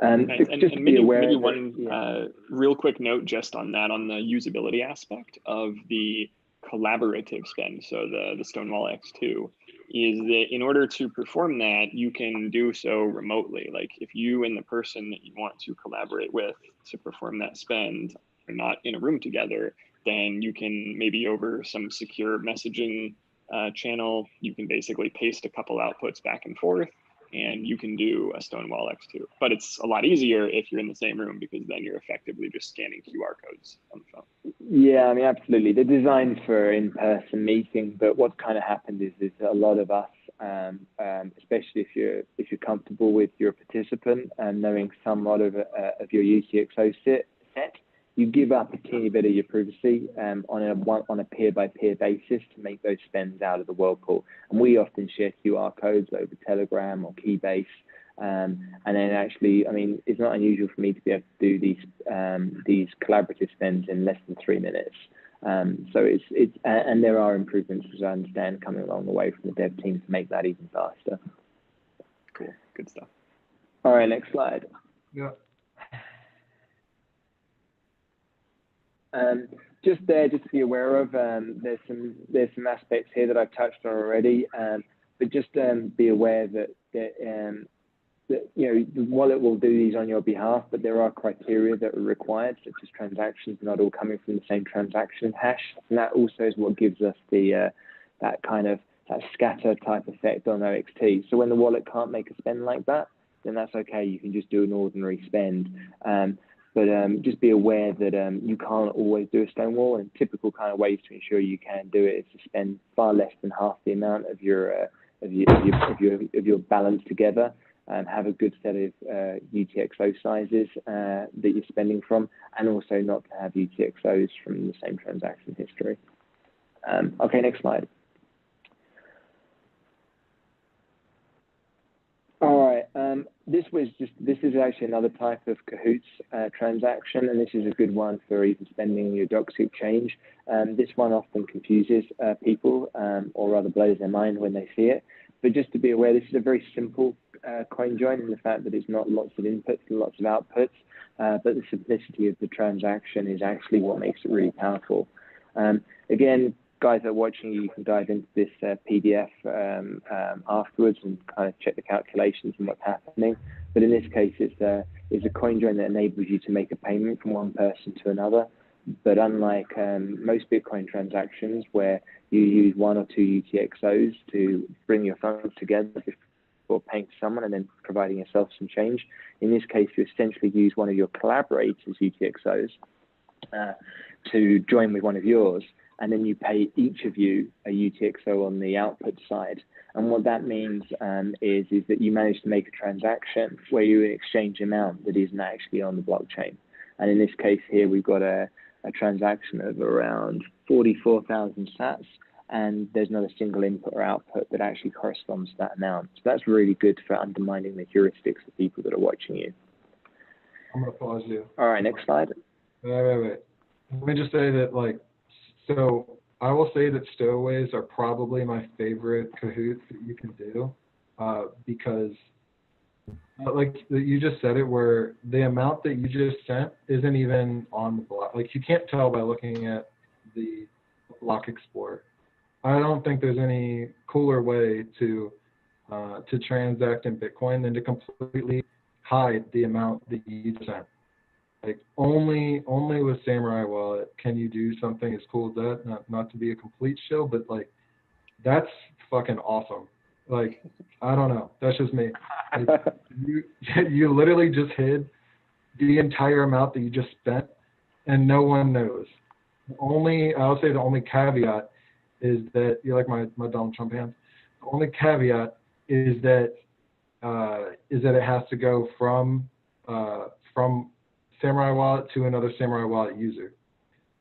Nice. Just to be aware maybe that, one real quick note just on that, on the usability aspect of the collaborative spend, so the Stonewall X2, is that in order to perform that, you can do so remotely. Like if you and the person that you want to collaborate with to perform that spend are not in a room together, then you can maybe over some secure messaging channel, you can basically paste a couple outputs back and forth, and you can do a Stonewall X2. But it's a lot easier if you're in the same room, because then you're effectively just scanning QR codes on the phone. Yeah, I mean, absolutely. They're designed for in-person meeting, but what kind of happened is a lot of us, especially if you're comfortable with your participant and knowing somewhat of your UTXO set, you give up a teeny bit of your privacy on a peer-by-peer basis to make those spends out of the whirlpool. And we often share QR codes over Telegram or Keybase. And then actually, I mean, it's not unusual for me to be able to do these collaborative spends in less than 3 minutes. So and there are improvements, as I understand, coming along the way from the dev team to make that even faster. Cool, good stuff. All right, next slide. Yeah. Just to be aware of, there's some aspects here that I've touched on already, but just be aware that you know, the wallet will do these on your behalf, but there are criteria that are required, such as transactions not all coming from the same transaction hash, and that also is what gives us the that scatter type effect on OXT. So when the wallet can't make a spend like that, then that's okay. You can just do an ordinary spend. But just be aware that you can't always do a Stonewall, and typical kind of ways to ensure you can do it is to spend far less than half the amount of your balance together, and have a good set of UTXO sizes that you're spending from, and also not to have UTXOs from the same transaction history. Okay, next slide. All right, this is actually another type of Cahoots transaction, and this is a good one for even spending your Docs exchange. This one often confuses people, or rather blows their mind when they see it. But just to be aware, this is a very simple coin join in the fact that it's not lots of inputs and lots of outputs, but the simplicity of the transaction is actually what makes it really powerful. Again, guys that are watching, you can dive into this PDF afterwards and kind of check the calculations and what's happening. But in this case, it's a coin join that enables you to make a payment from one person to another. But unlike most Bitcoin transactions where you use 1 or 2 UTXOs to bring your funds together before paying to someone and then providing yourself some change, in this case, you essentially use one of your collaborators' UTXOs to join with one of yours. And then you pay each of you a UTXO on the output side. And what that means is that you manage to make a transaction where you exchange amount that isn't actually on the blockchain. And in this case here, we've got a transaction of around 44,000 sats, and there's not a single input or output that actually corresponds to that amount. So that's really good for undermining the heuristics of people that are watching you. I'm gonna pause you. All right, next slide. Wait. Let me just say that, like, so I will say that stowaways are probably my favorite Cahoots that you can do, because like you just said it, where the amount that you just sent isn't even on the block. Like, you can't tell by looking at the block export. I don't think there's any cooler way to transact in Bitcoin than to completely hide the amount that you sent. Like, only with Samurai Wallet can you do something as cool as that. Not to be a complete shill, but like, that's fucking awesome. Like, I don't know, that's just me. Like, you literally just hid the entire amount that you just spent, and no one knows. I'll say the only caveat is that, you're like my Donald Trump hands. The only caveat is that is that it has to go from Samurai Wallet to another Samurai Wallet user.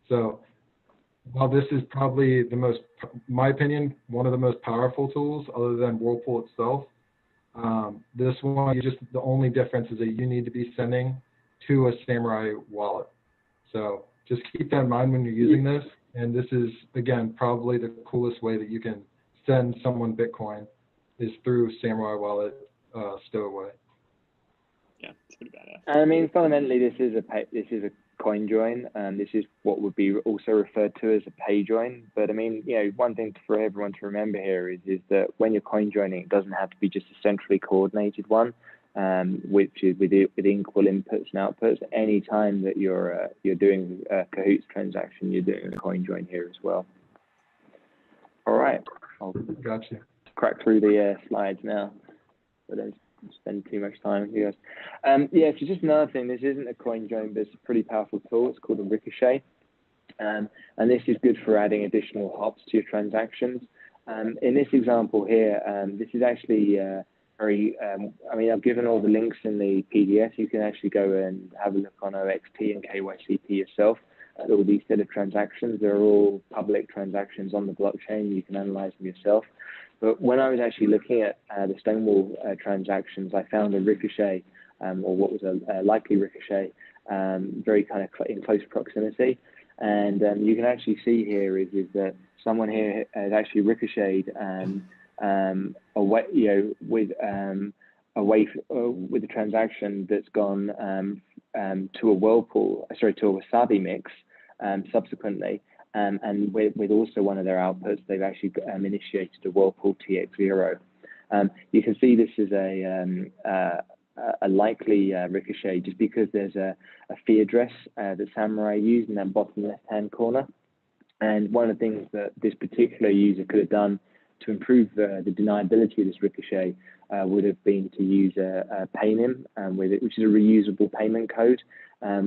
So while this is probably my opinion, one of the most powerful tools other than Whirlpool itself, this one, the only difference is that you need to be sending to a Samurai Wallet. So just keep that in mind when you're using this. And this is, again, probably the coolest way that you can send someone Bitcoin is through Samurai Wallet stowaway. Yeah, it's pretty badass. I mean, fundamentally, this is a CoinJoin, and this is what would be also referred to as a pay join. But I mean, one thing for everyone to remember here is that when you're coin joining, it doesn't have to be just a centrally coordinated one, which is with equal inputs and outputs. Any time that you're doing a Cahoots transaction, you're doing a coin join here as well. All right, I'll Gotcha. crack through the slides now. So don't spend too much time with you guys. Yeah, so just another thing, this isn't a coin join, but it's a pretty powerful tool. It's called a ricochet. And this is good for adding additional hops to your transactions. In this example here, this is actually very, I mean, I've given all the links in the PDF. You can actually go and have a look on OXT and KYCP yourself at all these set of transactions. They're all public transactions on the blockchain. You can analyze them yourself. But when I was actually looking at the Stonewall transactions, I found a ricochet, or what was a likely ricochet, very kind of in close proximity. And you can actually see here is that someone here has actually ricocheted away, with the transaction that's gone to a Whirlpool, sorry, to a Wasabi mix subsequently. And with also one of their outputs, they've actually initiated a Whirlpool TX0. You can see this is a likely ricochet just because there's a fee address that Samurai used in that bottom left-hand corner. And one of the things that this particular user could have done to improve the deniability of this ricochet would have been to use a paynim with it, which is a reusable payment code,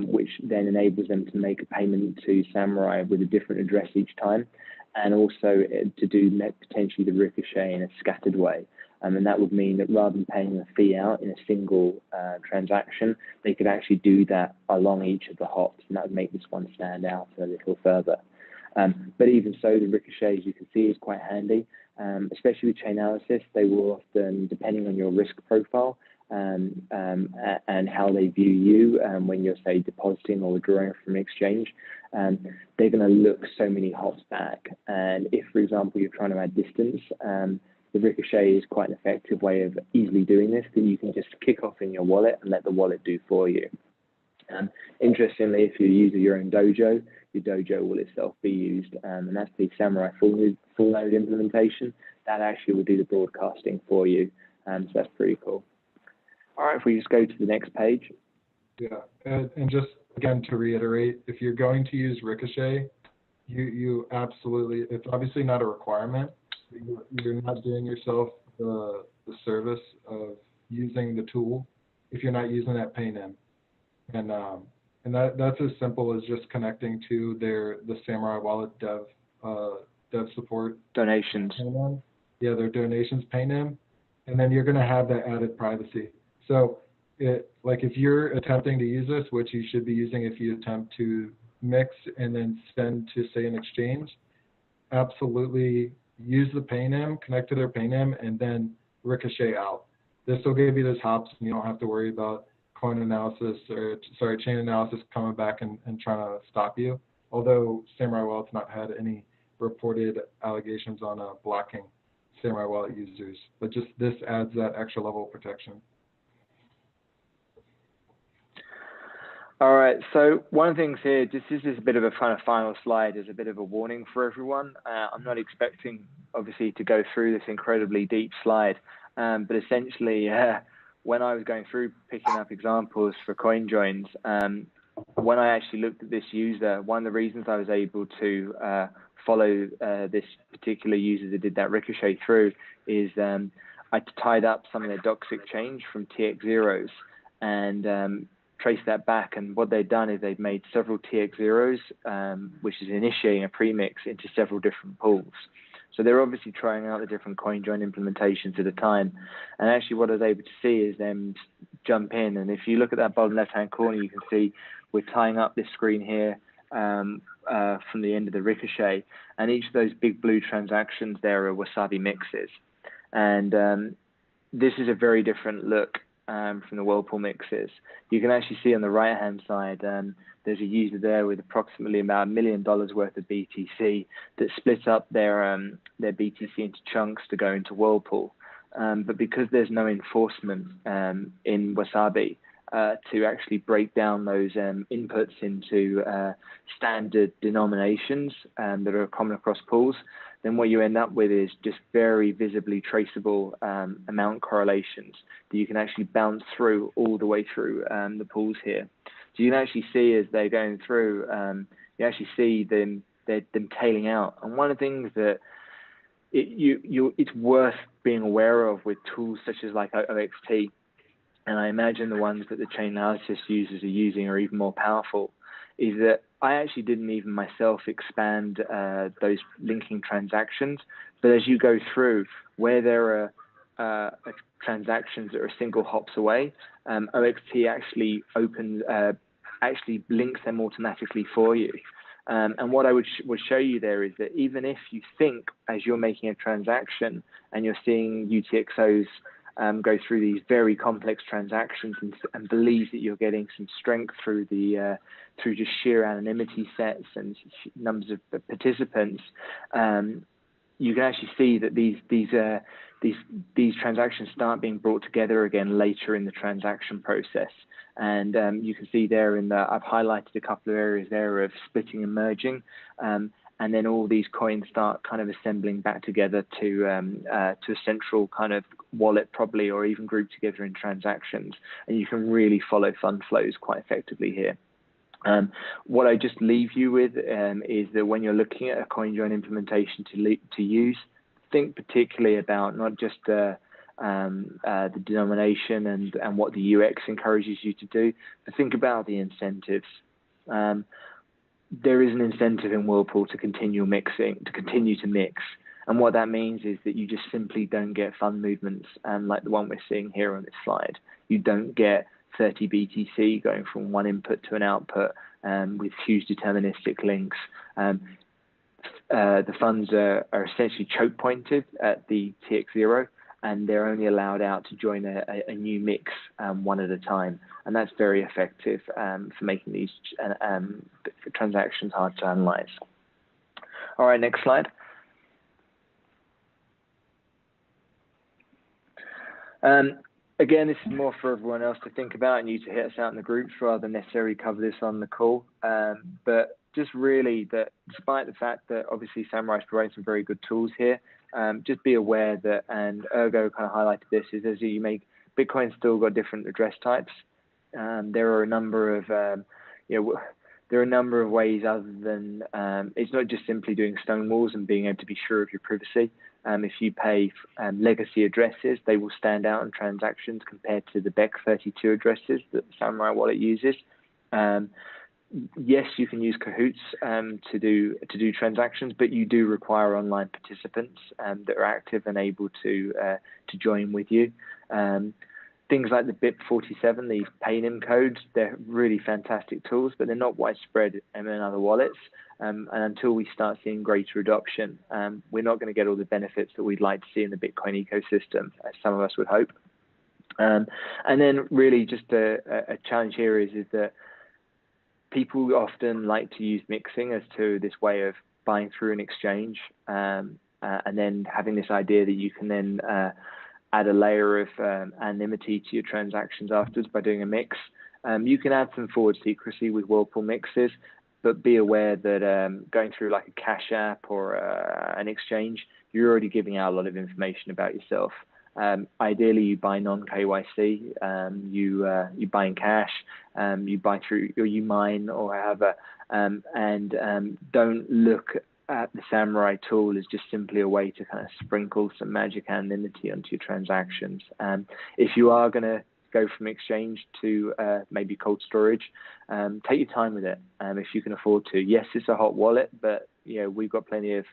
which then enables them to make a payment to Samurai with a different address each time, and also to do potentially the ricochet in a scattered way. And that would mean that rather than paying a fee out in a single transaction, they could actually do that along each of the hops, and that would make this one stand out a little further. But even so, the ricochet, as you can see, is quite handy, especially with Chainalysis. They will often, depending on your risk profile and how they view you when you're, say, depositing or withdrawing from an exchange, they're going to look so many hops back. And if, for example, you're trying to add distance, the ricochet is quite an effective way of easily doing this, that you can just kick off in your wallet and let the wallet do for you. Interestingly, if you use your own dojo, your dojo will itself be used, and that's the Samurai full node implementation. That actually will do the broadcasting for you, so that's pretty cool. All right, if we just go to the next page. Yeah, and just again to reiterate, if you're going to use ricochet, you absolutely, it's obviously not a requirement. You're not doing yourself the service of using the tool if you're not using that paynim. And that's as simple as just connecting to the Samurai Wallet dev support donations. Paynim. Yeah, their donations paynim, and then you're going to have that added privacy. So like if you're attempting to use this, which you should be using if you attempt to mix and then send to, say, an exchange, absolutely use the paynim, connect to their paynim, and then ricochet out. This will give you those hops, and you don't have to worry about chain analysis coming back and trying to stop you. Although Samurai Wallet's not had any reported allegations on blocking Samurai Wallet users, but just this adds that extra level of protection. All right, so one of the things here, this is a bit of a kind of final slide, is a bit of a warning for everyone. I'm not expecting, obviously, to go through this incredibly deep slide, but essentially, when I was going through picking up examples for coin joins, when I actually looked at this user, one of the reasons I was able to follow this particular user that did that ricochet through is I tied up some of their docs exchange from TX0s and traced that back. And what they've done is they've made several TX0s, which is initiating a premix into several different pools. So they're obviously trying out the different CoinJoin implementations at a time. And actually what I was able to see is them jump in. And if you look at that bottom left-hand corner, you can see we're tying up this screen here from the end of the ricochet. And each of those big blue transactions there are Wasabi mixes. And this is a very different look from the Whirlpool mixes. You can actually see on the right-hand side, there's a user there with approximately about $1 million worth of BTC that splits up their BTC into chunks to go into Whirlpool. But because there's no enforcement in Wasabi to actually break down those inputs into standard denominations that are common across pools, then what you end up with is just very visibly traceable amount correlations that you can actually bounce through all the way through the pools here. So you can actually see as they're going through, you actually see them tailing out. And one of the things that it's worth being aware of with tools such as like OXT, and I imagine the ones that the chain analysis users are using are even more powerful, is that I actually didn't even myself expand those linking transactions. But as you go through, where there are transactions that are single hops away, OXT actually actually links them automatically for you. And what I would show you there is that even if you think as you're making a transaction and you're seeing UTXOs go through these very complex transactions and believe that you're getting some strength through through just sheer anonymity sets and numbers of participants, you can actually see that these transactions start being brought together again later in the transaction process. And you can see there I've highlighted a couple of areas there of splitting and merging. And then all these coins start kind of assembling back together to a central kind of wallet probably, or even grouped together in transactions. And you can really follow fund flows quite effectively here. What I just leave you with is that when you're looking at a CoinJoin implementation to use, think particularly about not just the denomination and what the UX encourages you to do, but think about the incentives. There is an incentive in Whirlpool to continue to mix. And what that means is that you just simply don't get fund movements like the one we're seeing here on this slide. You don't get 30 BTC going from one input to an output with huge deterministic links. The funds are essentially choke pointed at the TX0, and they're only allowed out to join a new mix one at a time. And that's very effective for making these transactions hard to analyze. All right, next slide. Again, this is more for everyone else to think about and you to hit us out in the groups rather than necessarily cover this on the call. But just really that despite the fact that obviously Samurai is providing some very good tools here, just be aware that, and Ergo kind of highlighted this, is as you make, Bitcoin's still got different address types. There are a number of, there are a number of ways other than, it's not just simply doing stonewalls and being able to be sure of your privacy. If you pay legacy addresses, they will stand out in transactions compared to the BEC32 addresses that the Samurai wallet uses. Yes, you can use Cahoots to do transactions, but you do require online participants that are active and able to join with you. Things like the BIP47, these paynim codes, they're really fantastic tools, but they're not widespread in other wallets. And until we start seeing greater adoption, we're not going to get all the benefits that we'd like to see in the Bitcoin ecosystem, as some of us would hope. And then really just a challenge here is that people often like to use mixing as to this way of buying through an exchange and then having this idea that you can then add a layer of anonymity to your transactions afterwards by doing a mix. You can add some forward secrecy with Whirlpool mixes, but be aware that going through like a Cash App or an exchange, you're already giving out a lot of information about yourself. Ideally, you buy non-KYC, you buy in cash, you buy through, or you mine or however, and don't look at the Samurai tool as just simply a way to kind of sprinkle some magic anonymity onto your transactions. If you are going to go from exchange to maybe cold storage, take your time with it if you can afford to. Yes, it's a hot wallet, but we've got plenty of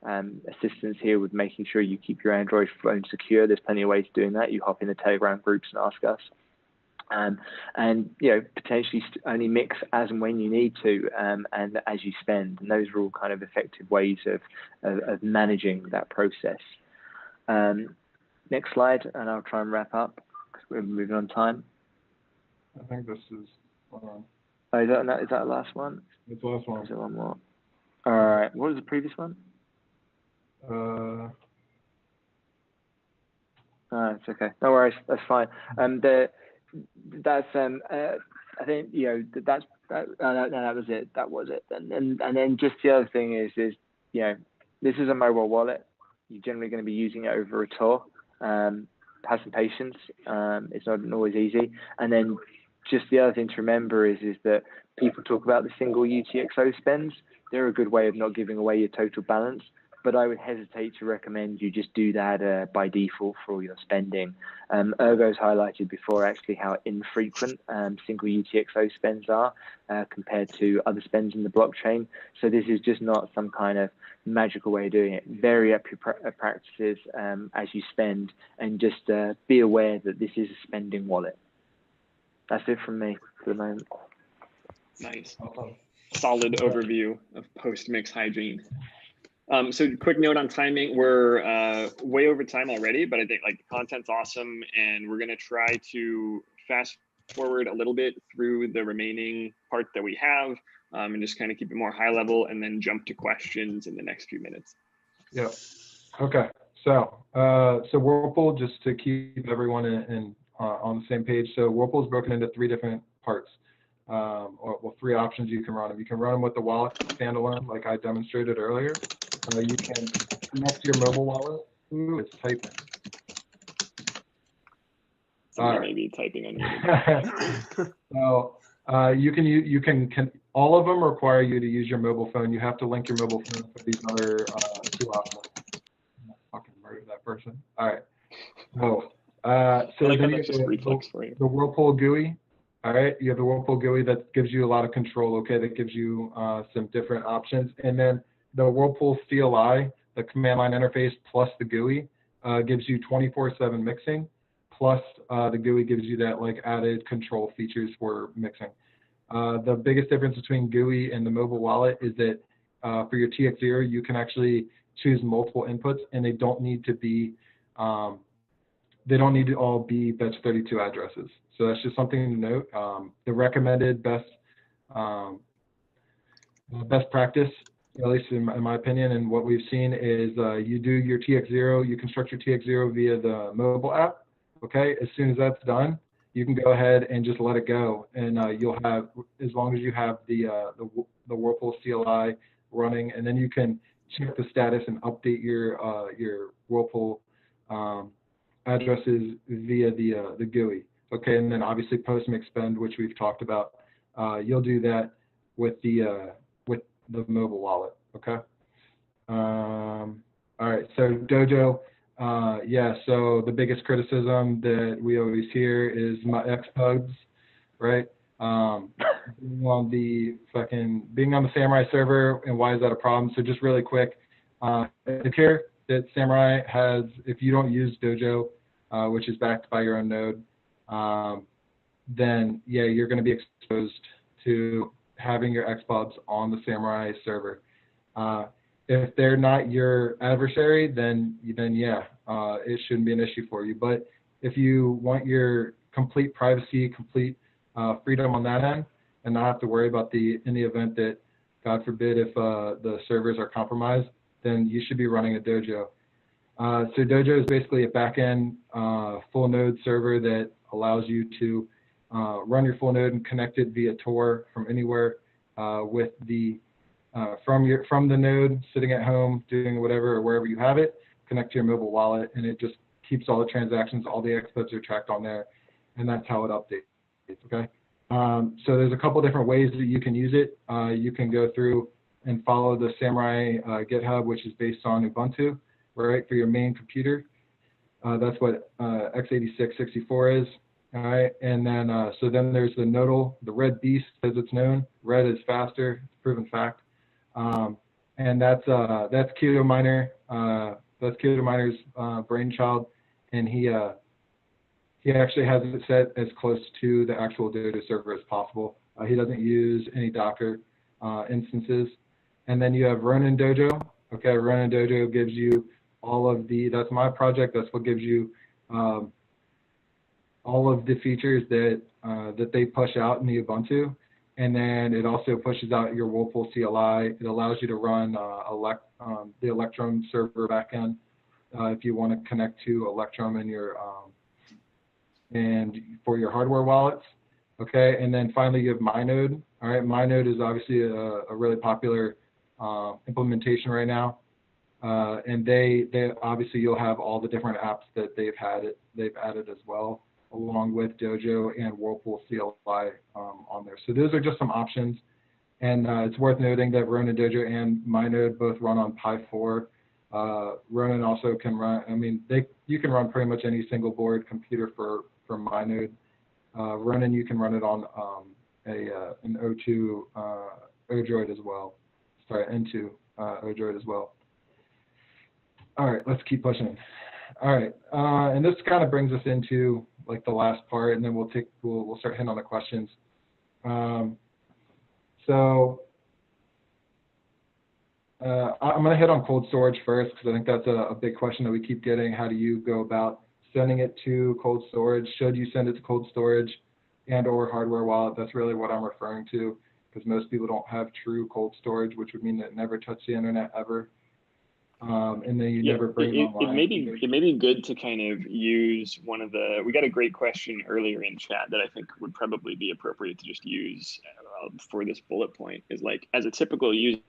assistance here with making sure you keep your Android phone secure. There's plenty of ways of doing that. You hop in the Telegram groups and ask us. And potentially only mix as and when you need to, and as you spend. And those are all kind of effective ways of managing that process. Next slide, and I'll try and wrap up because we're moving on time. I think this is, hold on. Oh, is that the last one? It's the last one. Is there one more? All right. What was the previous one? It's okay. No worries. That's fine. That's I think that was it. That was it. And then just the other thing is this is a mobile wallet. You're generally going to be using it over a tour. Have some patience. It's not always easy. And then just the other thing to remember is that people talk about the single UTXO spends. They're a good way of not giving away your total balance, but I would hesitate to recommend you just do that by default for all your spending. Ergo's highlighted before actually how infrequent single UTXO spends are compared to other spends in the blockchain. So this is just not some kind of magical way of doing it. Vary up your practices as you spend, and just be aware that this is a spending wallet. That's it from me for the moment. Nice. Solid overview of post-mix hygiene. So quick note on timing, we're way over time already, but I think the content's awesome, and we're gonna try to fast forward a little bit through the remaining part that we have, and just kind of keep it more high level, and then jump to questions in the next few minutes. Yeah. Okay. So Whirlpool, just to keep everyone on the same page. So Whirlpool is broken into 3 different parts. Or 3 options you can run them. You can run them with the wallet standalone, like I demonstrated earlier. You can connect to your mobile wallet. Ooh, it's typing. Maybe typing on So you can all of them require you to use your mobile phone. You have to link your mobile phone for these other 2 options. I'm not fucking murder that person. All right. So then you have the Whirlpool GUI. All right, you have the Whirlpool GUI that gives you a lot of control, okay, that gives you some different options. And then the Whirlpool CLI, the command line interface plus the GUI, gives you 24/7 mixing, plus the GUI gives you that added control features for mixing. The biggest difference between GUI and the mobile wallet is that for your TX0, you can actually choose multiple inputs, and they don't need to be they don't need to all be Bets32 addresses. So that's just something to note. The recommended best practice, at least in my opinion, and what we've seen is you do your TX0, you construct your TX0 via the mobile app. Okay, as soon as that's done, you can go ahead and just let it go, and you'll have, as long as you have the Whirlpool CLI running, and then you can check the status and update your Whirlpool addresses via the GUI. Okay, and then obviously post-mix spend, which we've talked about, you'll do that with the mobile wallet. Okay. All right. So Dojo, so the biggest criticism that we always hear is my XPubs, right? Being on the Samurai server, and why is that a problem? So just really quick, it's here that Samurai has, if you don't use Dojo, which is backed by your own node, then you're going to be exposed to having your XPubs on the Samurai server. If they're not your adversary, then it shouldn't be an issue for you. But if you want your complete privacy, complete freedom on that end, and not have to worry about in the event that, God forbid, if the servers are compromised, then you should be running a Dojo. So Dojo is basically a backend full node server that allows you to run your full node and connect it via Tor from anywhere with from the node, sitting at home, doing whatever or wherever you have it, connect to your mobile wallet, and it just keeps all the transactions, all the XPubs are tracked on there, and that's how it updates. Okay. So there's a couple different ways that you can use it. You can go through and follow the Samurai GitHub, which is based on Ubuntu, right, for your main computer. That's what x86-64 is. All right, and then so then there's the nodal, the red beast, as it's known. Red is faster, it's a proven fact. and that's Keto Miner. That's Keto Miner's brainchild, and he actually has it set as close to the actual Dojo server as possible. He doesn't use any Docker instances. And then you have Ronin Dojo. Okay, Ronin Dojo gives you all of that's my project. That's what gives you all of the features that they push out in the Ubuntu. And then it also pushes out your Whirlpool CLI. It allows you to run the Electrum server backend if you want to connect to Electrum in your and for your hardware wallets. Okay, and then finally you have MyNode. All right, MyNode is obviously a really popular implementation right now, and they obviously you'll have all the different apps that they've added as well, along with Dojo and Whirlpool CLI on there. So those are just some options, and it's worth noting that Ronin Dojo and MyNode both run on Pi 4. Ronin also can run. I mean, you can run pretty much any single board computer for MyNode. Ronin, you can run it on an O2 Odroid as well. Sorry, N2 Odroid as well. All right, let's keep pushing. All right, and this kind of brings us into like the last part, and then we'll start hitting on the questions. So I'm going to hit on cold storage first because I think that's a big question that we keep getting. How do you go about sending it to cold storage? Should you send it to cold storage and or hardware wallet? That's really what I'm referring to, because most people don't have true cold storage, which would mean that it never touch the internet ever. And then you never bring it online. It may be good to kind of use one of we got a great question earlier in chat that I think would probably be appropriate to just use for this bullet point, is like, as a typical user,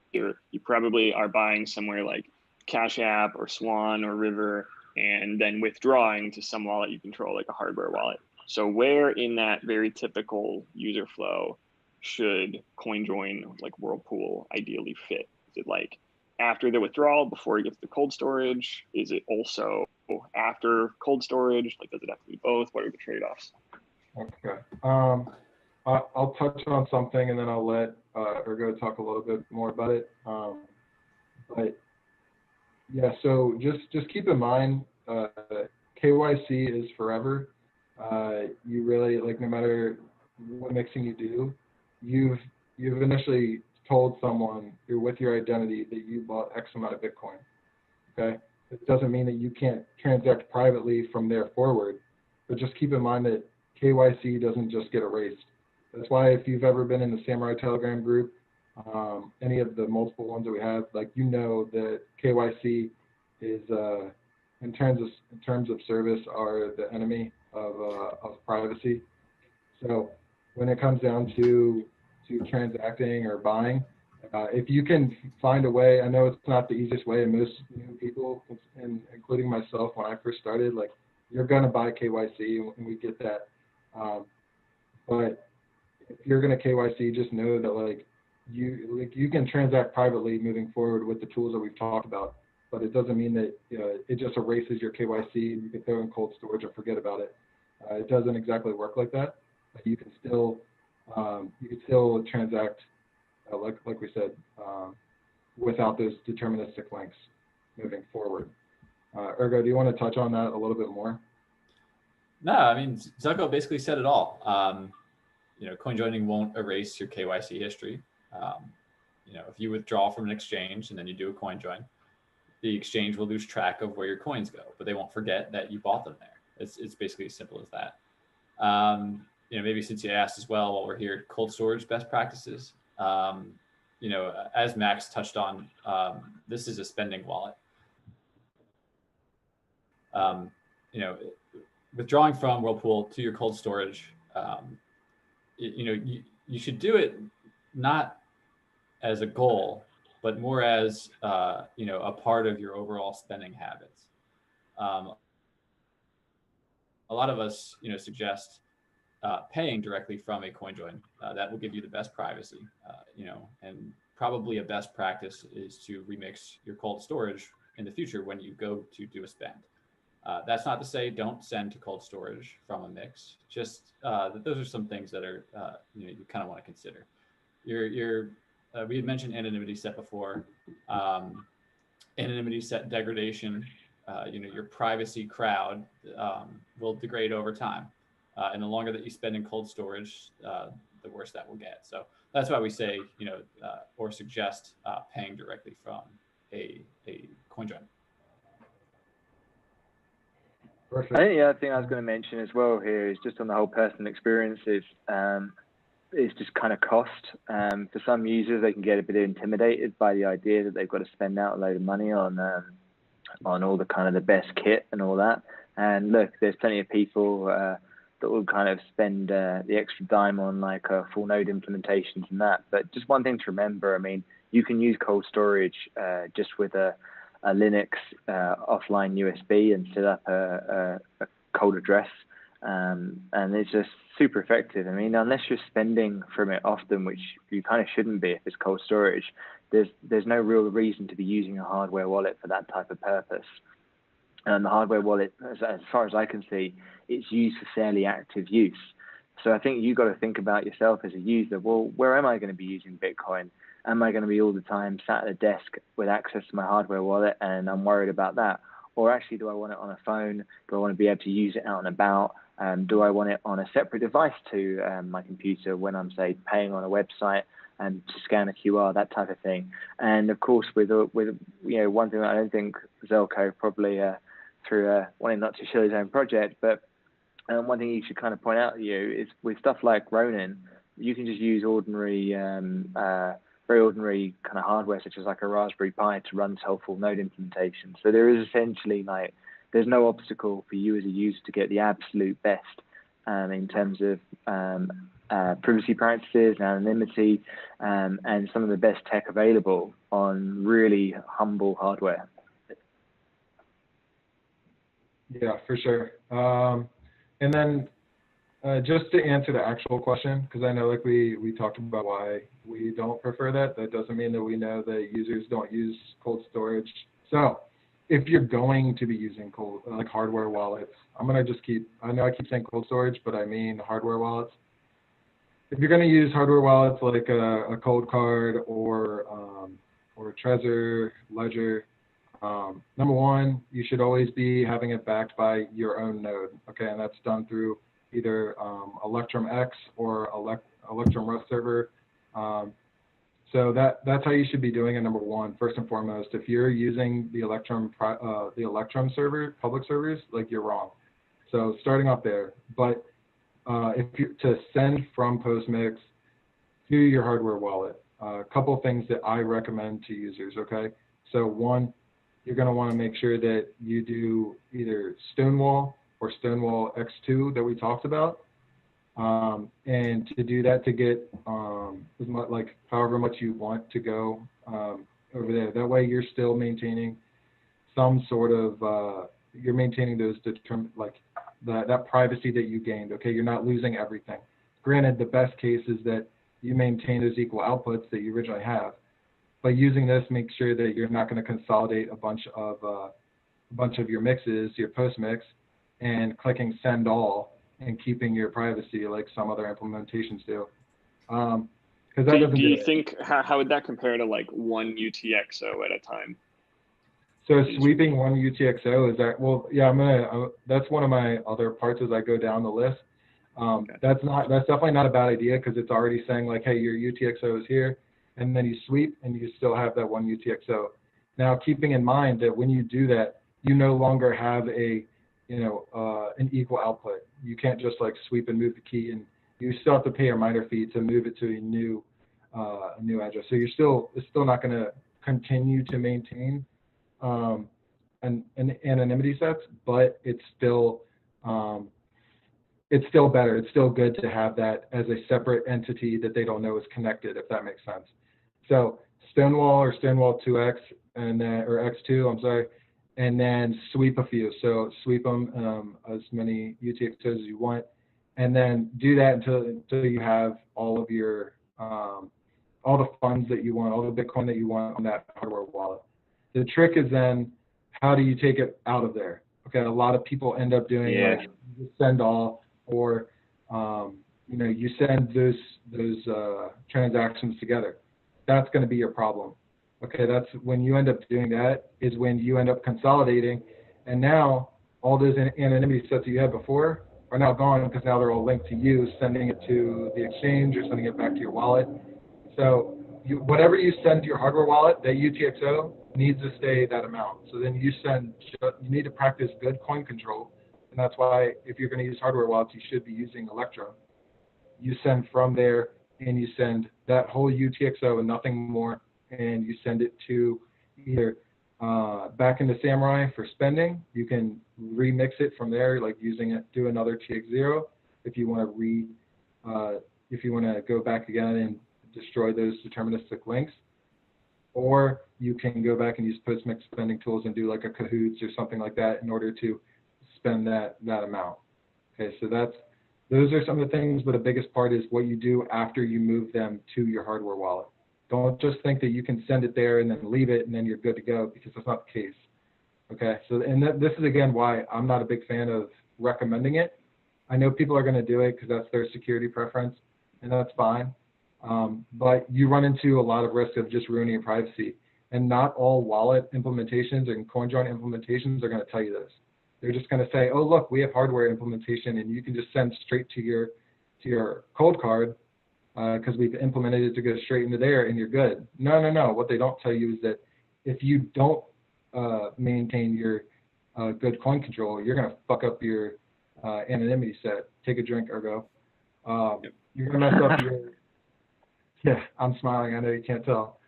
you probably are buying somewhere like Cash App or Swan or River, and then withdrawing to some wallet you control, like a hardware wallet. So where in that very typical user flow should CoinJoin, like Whirlpool, ideally fit? Is it like after the withdrawal, before it gets to cold storage? Is it also after cold storage? Like, does it have to be both? What are the trade-offs? Okay. I'll touch on something, and then I'll let Ergo talk a little bit more about it. But yeah, so just keep in mind, KYC is forever. You really, like, no matter what mixing you do, you've initially told someone with your identity that you bought X amount of Bitcoin. Okay, it doesn't mean that you can't transact privately from there forward, but just keep in mind that KYC doesn't just get erased. That's why if you've ever been in the Samurai Telegram group, any of the multiple ones that we have, like, you know that KYC is in terms of service are the enemy of privacy. So when it comes down to transacting or buying, if you can find a way, I know it's not the easiest way, and most new people, and including myself when I first started, like, you're gonna buy KYC, and we get that. But if you're gonna KYC, just know that like you can transact privately moving forward with the tools that we've talked about, but it doesn't mean that it just erases your KYC and you can throw in cold storage or forget about it. It doesn't exactly work like that. But you can still transact like we said without those deterministic links moving forward. Ergo, do you want to touch on that a little bit more? No, I mean, Zelko basically said it all. Coin joining won't erase your KYC history. If you withdraw from an exchange and then you do a coin join, the exchange will lose track of where your coins go, but they won't forget that you bought them there. It's basically as simple as that. Maybe since you asked as well, while we're here, cold storage best practices. As Max touched on, this is a spending wallet. Withdrawing from Whirlpool to your cold storage, you should do it not as a goal, but more as a part of your overall spending habits. A lot of us, suggest paying directly from a CoinJoin. That will give you the best privacy, and probably a best practice is to remix your cold storage in the future when you go to do a spend. That's not to say don't send to cold storage from a mix, just that those are some things that are, you kind of want to consider. Your we had mentioned anonymity set before. Anonymity set degradation, your privacy crowd will degrade over time. And the longer that you spend in cold storage, the worse that will get. So that's why we say, or suggest paying directly from a CoinJoin. Perfect. I think the other thing I was going to mention as well here is just on the whole personal experiences. It's just kind of cost. For some users, they can get a bit intimidated by the idea that they've got to spend out a load of money on all the kind of the best kit and all that. And look, there's plenty of people that will kind of spend the extra dime on like full node implementations and that. But just one thing to remember, I mean, you can use cold storage just with a Linux offline USB and set up a cold address. And it's just super effective. I mean, unless you're spending from it often, which you kind of shouldn't be if it's cold storage, there's no real reason to be using a hardware wallet for that type of purpose. And the hardware wallet, as far as I can see, it's used for fairly active use. So I think you've got to think about yourself as a user. Well, where am I going to be using Bitcoin? Am I going to be all the time sat at a desk with access to my hardware wallet and I'm worried about that? Or actually, do I want it on a phone? Do I want to be able to use it out and about? Do I want it on a separate device to my computer when I'm, say, paying on a website and to scan a QR, that type of thing? And of course, with one thing that I don't think Zelko probably through wanting not to show his own project, but one thing you should kind of point out to you is with stuff like Ronin, you can just use ordinary, very ordinary kind of hardware, such as like a Raspberry Pi, to run this whole full node implementation. So there is essentially there's no obstacle for you as a user to get the absolute best in terms of privacy practices, anonymity, and some of the best tech available on really humble hardware. Yeah, for sure. And then just to answer the actual question, because I know like we talked about why we don't prefer that. That doesn't mean that we know that users don't use cold storage. So if you're going to be using hardware wallets, I know I keep saying cold storage, but I mean hardware wallets. If you're going to use hardware wallets like a Cold Card or Trezor, Ledger, number one, you should always be having it backed by your own node. Okay, and that's done through either Electrum X or Electrum Rust server. So that's how you should be doing it. Number one, first and foremost, if you're using the Electrum server, public servers, like, you're wrong. So starting off there, but if you to send from Postmix to your hardware wallet, a couple of things that I recommend to users. Okay, so one, you're going to want to make sure that you do either Stonewall or Stonewall X2 that we talked about. And to do that, to get as much, like however much you want to go over there. That way you're still maintaining some sort of, you're maintaining those that privacy that you gained. Okay, you're not losing everything. Granted, the best case is that you maintain those equal outputs that you originally have. But using this, make sure that you're not going to consolidate a bunch of your mixes, your post mix, and clicking send all and keeping your privacy like some other implementations do. Because that doesn't do you think how would that compare to like one UTXO at a time? So sweeping one UTXO, is that, well, yeah, that's one of my other parts as I go down the list. Okay. That's definitely not a bad idea, because it's already saying like, hey, your UTXO is here, and then you sweep and you still have that one UTXO. Now, keeping in mind that when you do that, you no longer have an equal output. You can't just like sweep and move the key, and you still have to pay a miner fee to move it to a new address. So it's still not going to continue to maintain an anonymity sets, but it's still better. It's still good to have that as a separate entity that they don't know is connected, if that makes sense. So Stonewall or Stonewall 2X and then, or X2, I'm sorry, and then sweep a few. So sweep them as many UTXOs as you want, and then do that until you have all of your all the funds that you want, all the Bitcoin that you want on that hardware wallet. The trick is then, how do you take it out of there? Okay, a lot of people end up doing like send all, or you send those transactions together. that's going to be your problem. Okay, that's when you end up doing that is when you end up consolidating, and now all those anonymity sets that you had before are now gone because now they're all linked to you sending it to the exchange or sending it back to your wallet. So whatever you send to your hardware wallet, that UTXO needs to stay that amount. So then you need to practice good coin control, and that's why if you're going to use hardware wallets, you should be using Electrum. You send from there, and you send that whole UTXO and nothing more, and you send it to either back into Samurai for spending. You can remix it from there, like using it, do another TX0 if you want to go back again and destroy those deterministic links, or you can go back and use post-mix spending tools and do like a Cahoots or something like that in order to spend that amount. Okay, so those are some of the things, but the biggest part is what you do after you move them to your hardware wallet. Don't just think that you can send it there and then leave it and then you're good to go, because that's not the case. Okay, so this is again why I'm not a big fan of recommending it. I know people are going to do it because that's their security preference, and that's fine. But you run into a lot of risk of just ruining your privacy. And not all wallet implementations and CoinJoin implementations are going to tell you this. They're just going to say, oh, look, we have hardware implementation, and you can just send straight to your cold card because we've implemented it to go straight into there, and you're good. No. What they don't tell you is that if you don't maintain your good coin control, you're going to fuck up your anonymity set. Take a drink, Ergo. You're going to mess up your... Yeah, I'm smiling. I know you can't tell.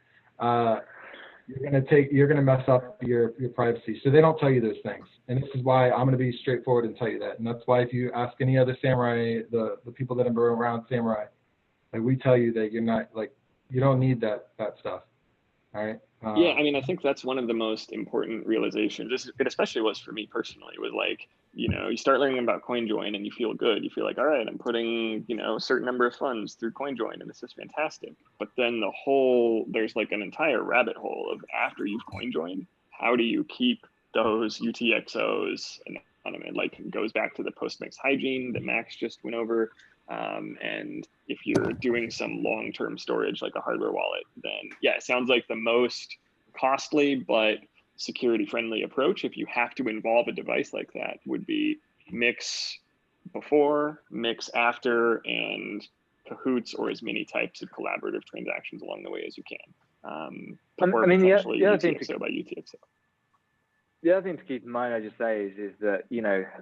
You're going to mess up your privacy. So they don't tell you those things. And this is why I'm going to be straightforward and tell you that. And that's why if you ask any other Samurai, the people that are around Samurai, like we tell you that you're not, like, you don't need that stuff. All right. Yeah, I mean, I think that's one of the most important realizations. It especially was for me personally. It was like, you start learning about CoinJoin and you feel good. You feel like, all right, I'm putting, a certain number of funds through CoinJoin, and this is fantastic. But then there's like an entire rabbit hole of after you've CoinJoined, how do you keep those UTXOs anonymous? Like, it goes back to the post-mix hygiene that Max just went over. And if you're doing some long-term storage like a hardware wallet, then yeah, it sounds like the most costly but security-friendly approach, if you have to involve a device like that, would be mix before, mix after, and Cahoots or as many types of collaborative transactions along the way as you can. Or potentially UTXO by UTXO. The other thing to keep in mind, I just say, is that,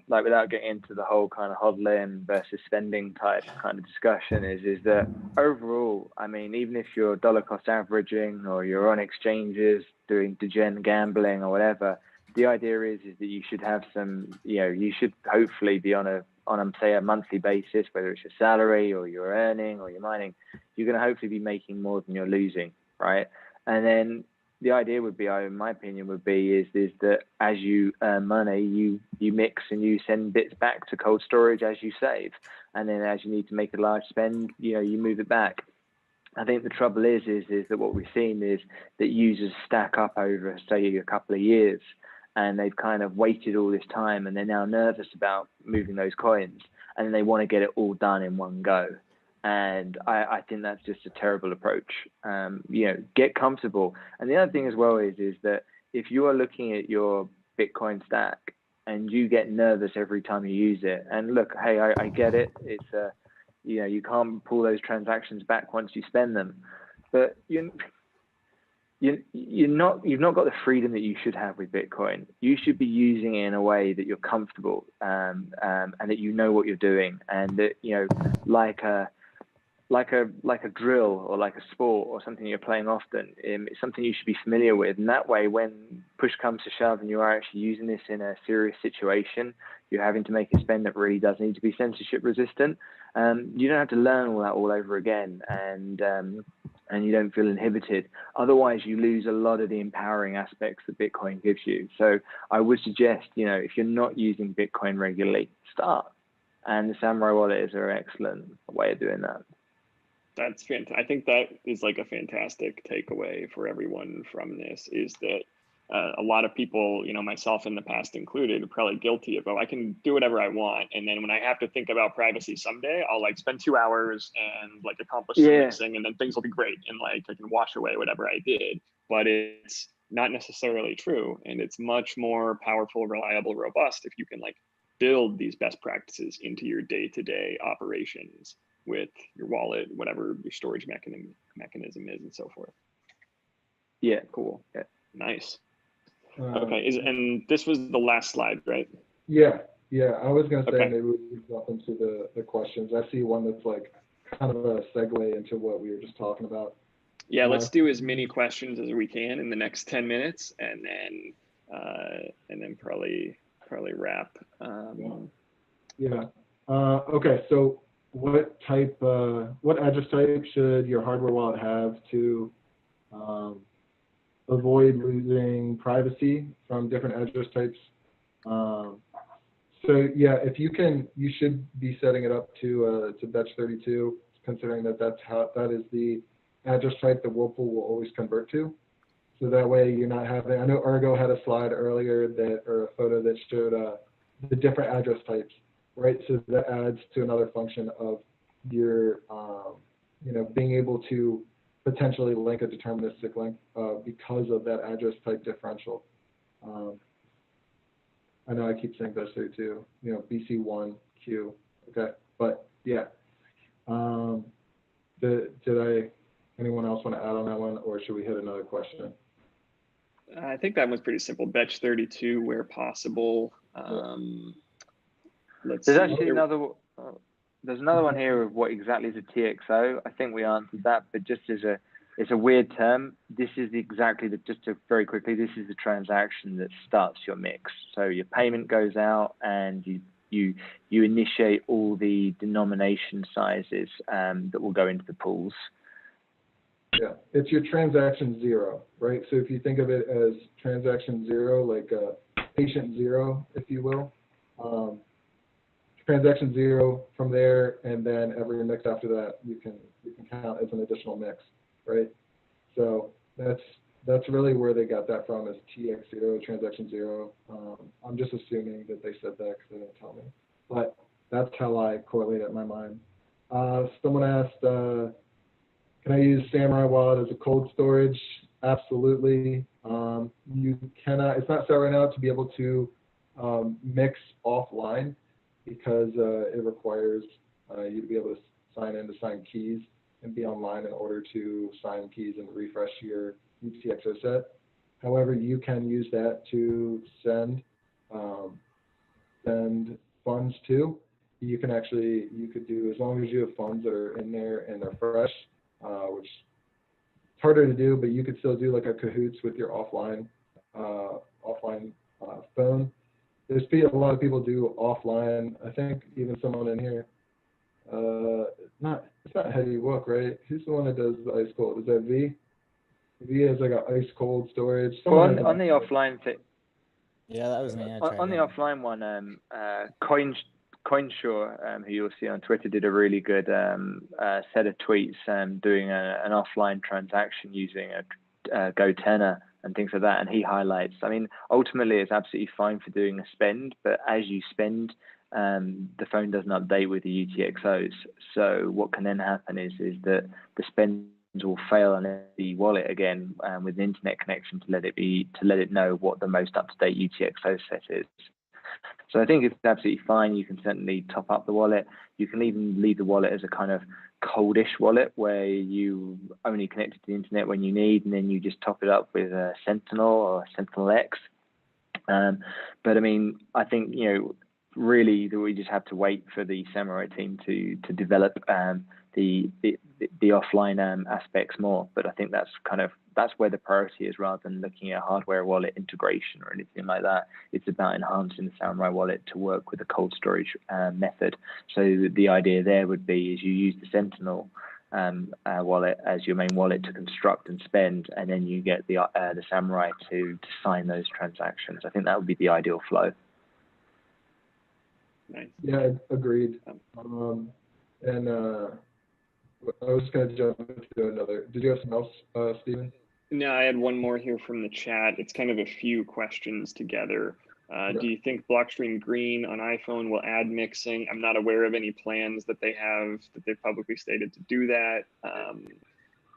like, without getting into the whole kind of hodling versus spending type kind of discussion, is that overall, I mean, even if you're dollar cost averaging or you're on exchanges doing degen gambling or whatever, the idea is that you should have some, you should hopefully be on say a monthly basis, whether it's your salary or you're earning or you're mining, you're going to hopefully be making more than you're losing, right? And then the idea would be, in my opinion, is that as you earn money, you mix and you send bits back to cold storage as you save, and then as you need to make a large spend, you move it back. I think the trouble is that what we've seen is that users stack up over, say, a couple of years, and they've kind of waited all this time, and they're now nervous about moving those coins, and then they want to get it all done in one go. And I think that's just a terrible approach. Get comfortable. And the other thing as well is that if you are looking at your Bitcoin stack and you get nervous every time you use it, and look, hey, I get it. It's you can't pull those transactions back once you spend them, but you've not got the freedom that you should have with Bitcoin. You should be using it in a way that you're comfortable and that you know what you're doing, and that like a drill or like a sport or something you're playing often, it's something you should be familiar with. And that way, when push comes to shove and you are actually using this in a serious situation, you're having to make a spend that really does need to be censorship resistant. You don't have to learn all that all over again, and you don't feel inhibited. Otherwise, you lose a lot of the empowering aspects that Bitcoin gives you. So I would suggest, if you're not using Bitcoin regularly, start. And the Samurai wallet is an excellent way of doing that. That's fantastic. I think that is like a fantastic takeaway for everyone from this, is that a lot of people, myself in the past included, are probably guilty of, oh, I can do whatever I want. And then when I have to think about privacy someday, I'll like spend 2 hours and like accomplish some mixing, and then things will be great. And like, I can wash away whatever I did, but it's not necessarily true. And it's much more powerful, reliable, robust if you can like build these best practices into your day-to-day operations with your wallet, whatever your storage mechanism is, and so forth. Yeah. Cool. Yeah. Nice. Okay, and this was the last slide, right? Yeah, I was gonna say Okay. maybe we could jump into the questions. I see one that's like kind of a segue into what we were just talking about. Yeah, let's do as many questions as we can in the next 10 minutes, and then probably wrap. Okay, so what address type should your hardware wallet have to avoid losing privacy from different address types? So yeah, if you can, you should be setting it up to BTCx32, considering that that is the address type that Whirlpool will always convert to. So that way you're not having, I know Ergo had a slide earlier or a photo that showed the different address types, right? So that adds to another function of your, being able to potentially link a deterministic link because of that address type differential. I know I keep saying BTCx32, BC1Q, okay, but yeah. Anyone else want to add on that one, or should we hit another question? I think that one's pretty simple. BTCx32 where possible. There's actually another. There's another one here of what exactly is a TXO. I think we answered that, but just as it's a weird term. This is very quickly. This is the transaction that starts your mix. So your payment goes out, and you initiate all the denomination sizes that will go into the pools. Yeah, it's your transaction zero, right? So if you think of it as transaction zero, like patient zero, if you will, transaction zero from there, and then every mix after that you can count as an additional mix, right? So that's really where they got that from, is TX0, transaction zero. I'm just assuming that they said that because they didn't tell me, but that's how I correlate it in my mind. Someone asked, can I use Samurai Wallet as a cold storage? Absolutely. You cannot, it's not set right now to be able to mix offline, because it requires you to be able to sign in to sign keys and be online in order to sign keys and refresh your BTCxO set. However, you can use that to send funds to. You could do, as long as you have funds that are in there and they're fresh, which is harder to do, but you could still do like a cahoots with your offline phone. There's a lot of people do offline. I think even someone in here, it's not Heavy Wook, right? Who's the one that does the ice cold? Is that V? V has like an ice cold storage. Well, on the offline thing. Yeah, that was me. On the offline one, CoinJoinDay, who you'll see on Twitter, did a really good set of tweets doing an offline transaction using a GoTenna and things like that. And he highlights, I mean, ultimately it's absolutely fine for doing a spend, but as you spend, the phone doesn't update with the UTXOs. So what can then happen is that the spends will fail on the wallet again with an internet connection to let it know what the most up-to-date UTXO set is. So I think it's absolutely fine. You can certainly top up the wallet. You can even leave the wallet as a kind of coldish wallet where you only connect it to the internet when you need, and then you just top it up with a Sentinel or a Sentinel X. But I mean, I think, really that we just have to wait for the Samurai team to develop the offline aspects more. But I think that's where the priority is, rather than looking at hardware wallet integration or anything like that. It's about enhancing the Samurai wallet to work with a cold storage method. So the idea there would be is you use the Sentinel wallet as your main wallet to construct and spend, and then you get the Samurai to sign those transactions. I think that would be the ideal flow. Nice. Yeah, agreed. And I was going to jump into another. Did you have something else, Stephen? No, I had one more here from the chat. It's kind of a few questions together. Do you think Blockstream Green on iPhone will add mixing? I'm not aware of any plans that they have that they've publicly stated to do that.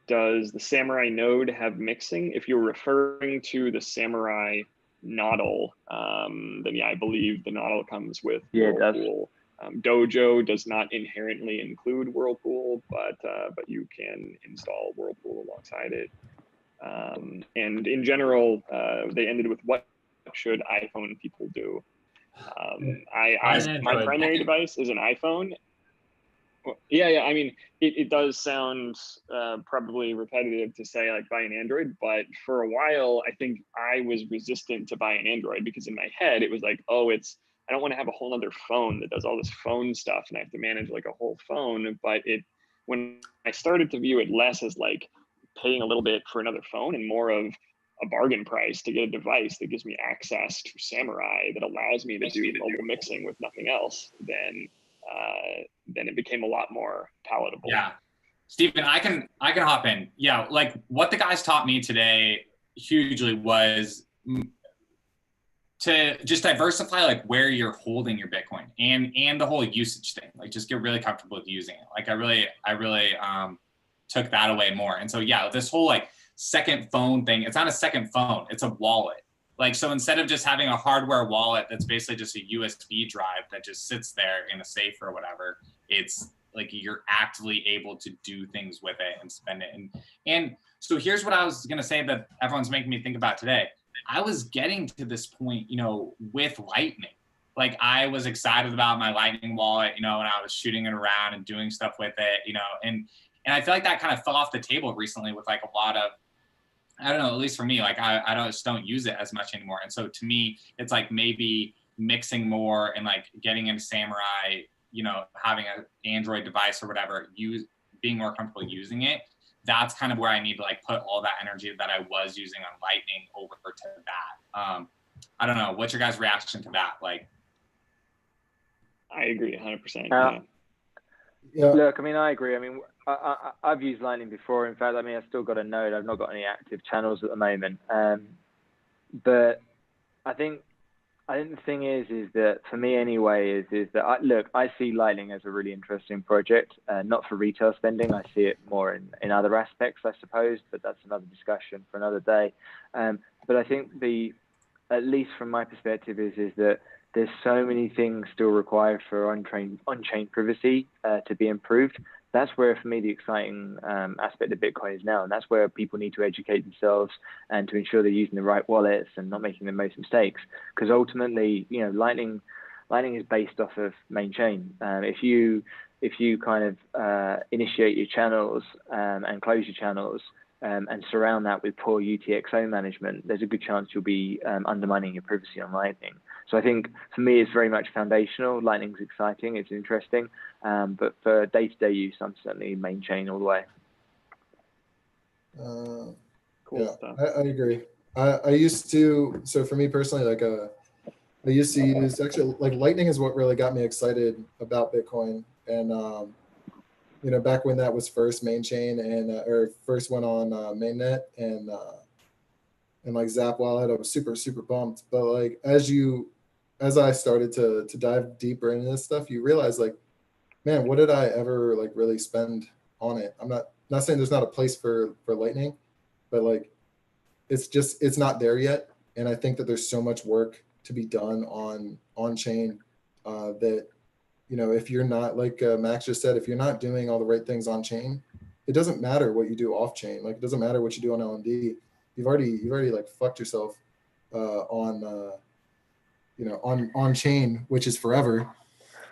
Does the Samurai node have mixing? If you're referring to the Samurai Nodal, then yeah, I believe the Nodal comes with Whirlpool. Dojo does not inherently include Whirlpool, but you can install Whirlpool alongside it. And in general, they ended with what should iPhone people do? My primary device is an iPhone. Well, yeah. I mean, it does sound probably repetitive to say like buy an Android, but for a while, I think I was resistant to buy an Android because in my head it was like, oh, I don't want to have a whole other phone that does all this phone stuff and I have to manage like a whole phone. But when I started to view it less as like paying a little bit for another phone and more of a bargain price to get a device that gives me access to Samurai that allows me to do mobile mixing with nothing else, then it became a lot more palatable. Yeah, Stephen, I can hop in. Yeah, like what the guys taught me today hugely was to just diversify like where you're holding your Bitcoin and the whole usage thing. Like just get really comfortable with using it. Like I really took that away more. And so yeah, this whole like second phone thing, it's not a second phone, it's a wallet. Like, so instead of just having a hardware wallet that's basically just a USB drive that just sits there in a safe or whatever, it's like you're actively able to do things with it and spend it. And so here's what I was gonna say that everyone's making me think about today. I was getting to this point, you know, with Lightning. Like I was excited about my Lightning wallet, you know, and I was shooting it around and doing stuff with it, you know, and I feel like that kind of fell off the table recently with like a lot of, I don't know, at least for me, like I just don't use it as much anymore. And so to me, it's like maybe mixing more and like getting into Samurai, you know, having an Android device or whatever, being more comfortable using it. That's kind of where I need to like put all that energy that I was using on Lightning over to that. I don't know. What's your guys' reaction to that? Like, I agree 100%. Yeah. Look, I mean, I agree. I mean, I've used Lightning before. In fact, I mean, I've still got a node. I've not got any active channels at the moment. But I think the thing is that for me anyway, is that I see Lightning as a really interesting project, not for retail spending. I see it more in other aspects, I suppose, but that's another discussion for another day. But I think at least from my perspective, is that there's so many things still required for on-chain privacy to be improved. That's where, for me, the exciting aspect of Bitcoin is now, and that's where people need to educate themselves and to ensure they're using the right wallets and not making the most mistakes. Because ultimately, you know, Lightning is based off of main chain. If you kind of initiate your channels and close your channels and surround that with poor UTXO management, there's a good chance you'll be undermining your privacy on Lightning. So I think for me, it's very much foundational. Lightning's exciting, it's interesting, but for day-to-day use, I'm certainly main chain all the way. Cool stuff. I agree. I used to, so for me personally, like I used to use, actually, like Lightning is what really got me excited about Bitcoin. And, you know, back when that was first main chain and, or first went on mainnet and like Zap Wallet, I was super, super pumped. But like, as I started to dive deeper into this stuff, you realize like, man, what did I ever like really spend on it? I'm not saying there's not a place for Lightning, but like, it's not there yet. And I think that there's so much work to be done on chain that, you know, if you're not, like Max just said, if you're not doing all the right things on chain, it doesn't matter what you do off chain. Like, it doesn't matter what you do on LND. You've already like fucked yourself on you know, on chain, which is forever.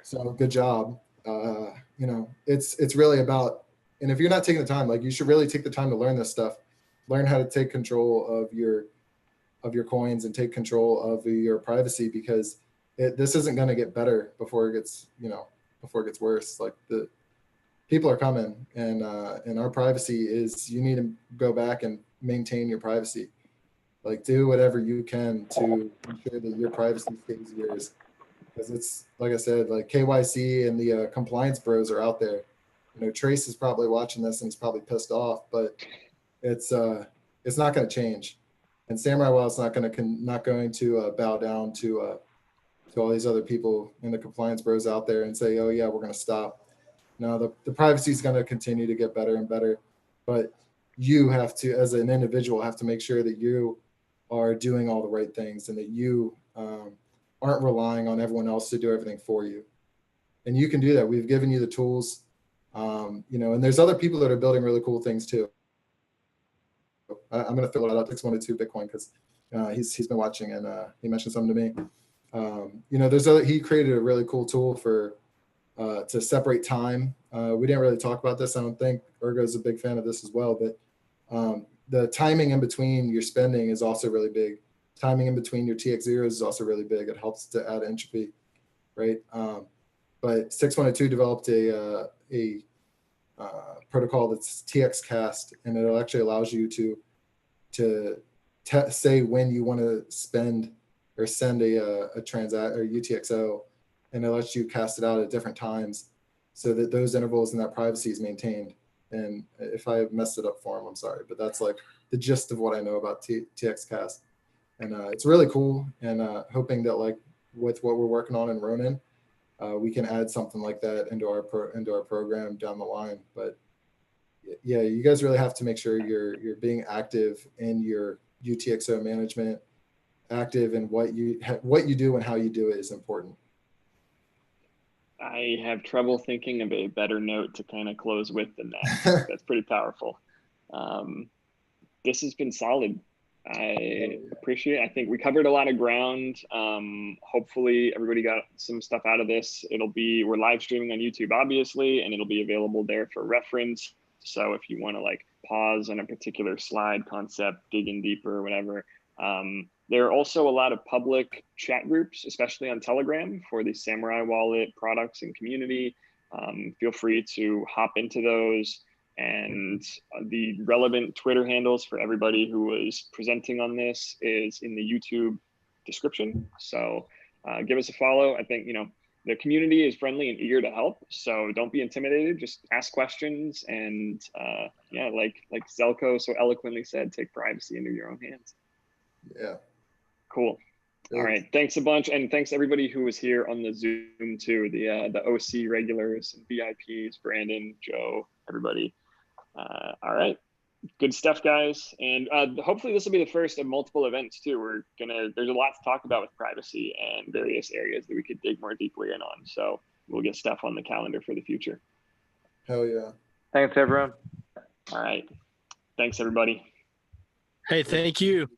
So good job. You know, it's really about, and if you're not taking the time, like you should really take the time to learn this stuff, learn how to take control of your coins and take control of your privacy, because this isn't going to get better before it gets, you know, before it gets worse. Like the people are coming, and our privacy is, you need to go back and maintain your privacy. Like, do whatever you can to ensure that your privacy stays yours. Because it's, like I said, like KYC and the compliance bros are out there. You know, Trace is probably watching this and he's probably pissed off, but it's it's not going to change. And Samurai Wallet's not going to bow down to all these other people and the compliance bros out there and say, oh yeah, we're going to stop. No, the privacy is going to continue to get better and better, but you have to, as an individual, have to make sure that you are doing all the right things and that you aren't relying on everyone else to do everything for you. And you can do that. We've given you the tools, you know, and there's other people that are building really cool things too. I'm going to throw it out 612 Bitcoin because he's been watching and he mentioned something to me. You know, he created a really cool tool for to separate time. We didn't really talk about this. I don't think Ergo's a big fan of this as well, but the timing in between your spending is also really big. Timing in between your TX zeros is also really big. It helps to add entropy, right? But 6102 developed a protocol that's TXCast, and it actually allows you to say when you want to spend or send a transact or UTXO, and it lets you cast it out at different times so that those intervals and that privacy is maintained. And if I messed it up for him, I'm sorry, but that's like the gist of what I know about TXCast. And it's really cool, and hoping that like with what we're working on in Ronin, we can add something like that into our program down the line. But yeah, you guys really have to make sure you're being active in your UTXO management, active in what you do and how you do it is important. I have trouble thinking of a better note to kind of close with than that. That's pretty powerful. This has been solid. I appreciate it. I think we covered a lot of ground. Hopefully everybody got some stuff out of this. We're live streaming on YouTube, obviously, and it'll be available there for reference. So if you want to like pause on a particular slide concept, dig in deeper or whatever. There are also a lot of public chat groups, especially on Telegram, for the Samurai Wallet products and community. Feel free to hop into those, and the relevant Twitter handles for everybody who was presenting on this is in the YouTube description. So give us a follow. I think, you know, the community is friendly and eager to help, so don't be intimidated. Just ask questions, and yeah, like Zelko so eloquently said, take privacy into your own hands. Yeah. Cool. All right. Thanks a bunch. And thanks everybody who was here on the Zoom too. The OC regulars and VIPs, Brandon, Joe, everybody. All right. Good stuff, guys. And hopefully this will be the first of multiple events too. There's a lot to talk about with privacy and various areas that we could dig more deeply in on. So we'll get stuff on the calendar for the future. Hell yeah. Thanks, everyone. All right. Thanks, everybody. Hey, thank you.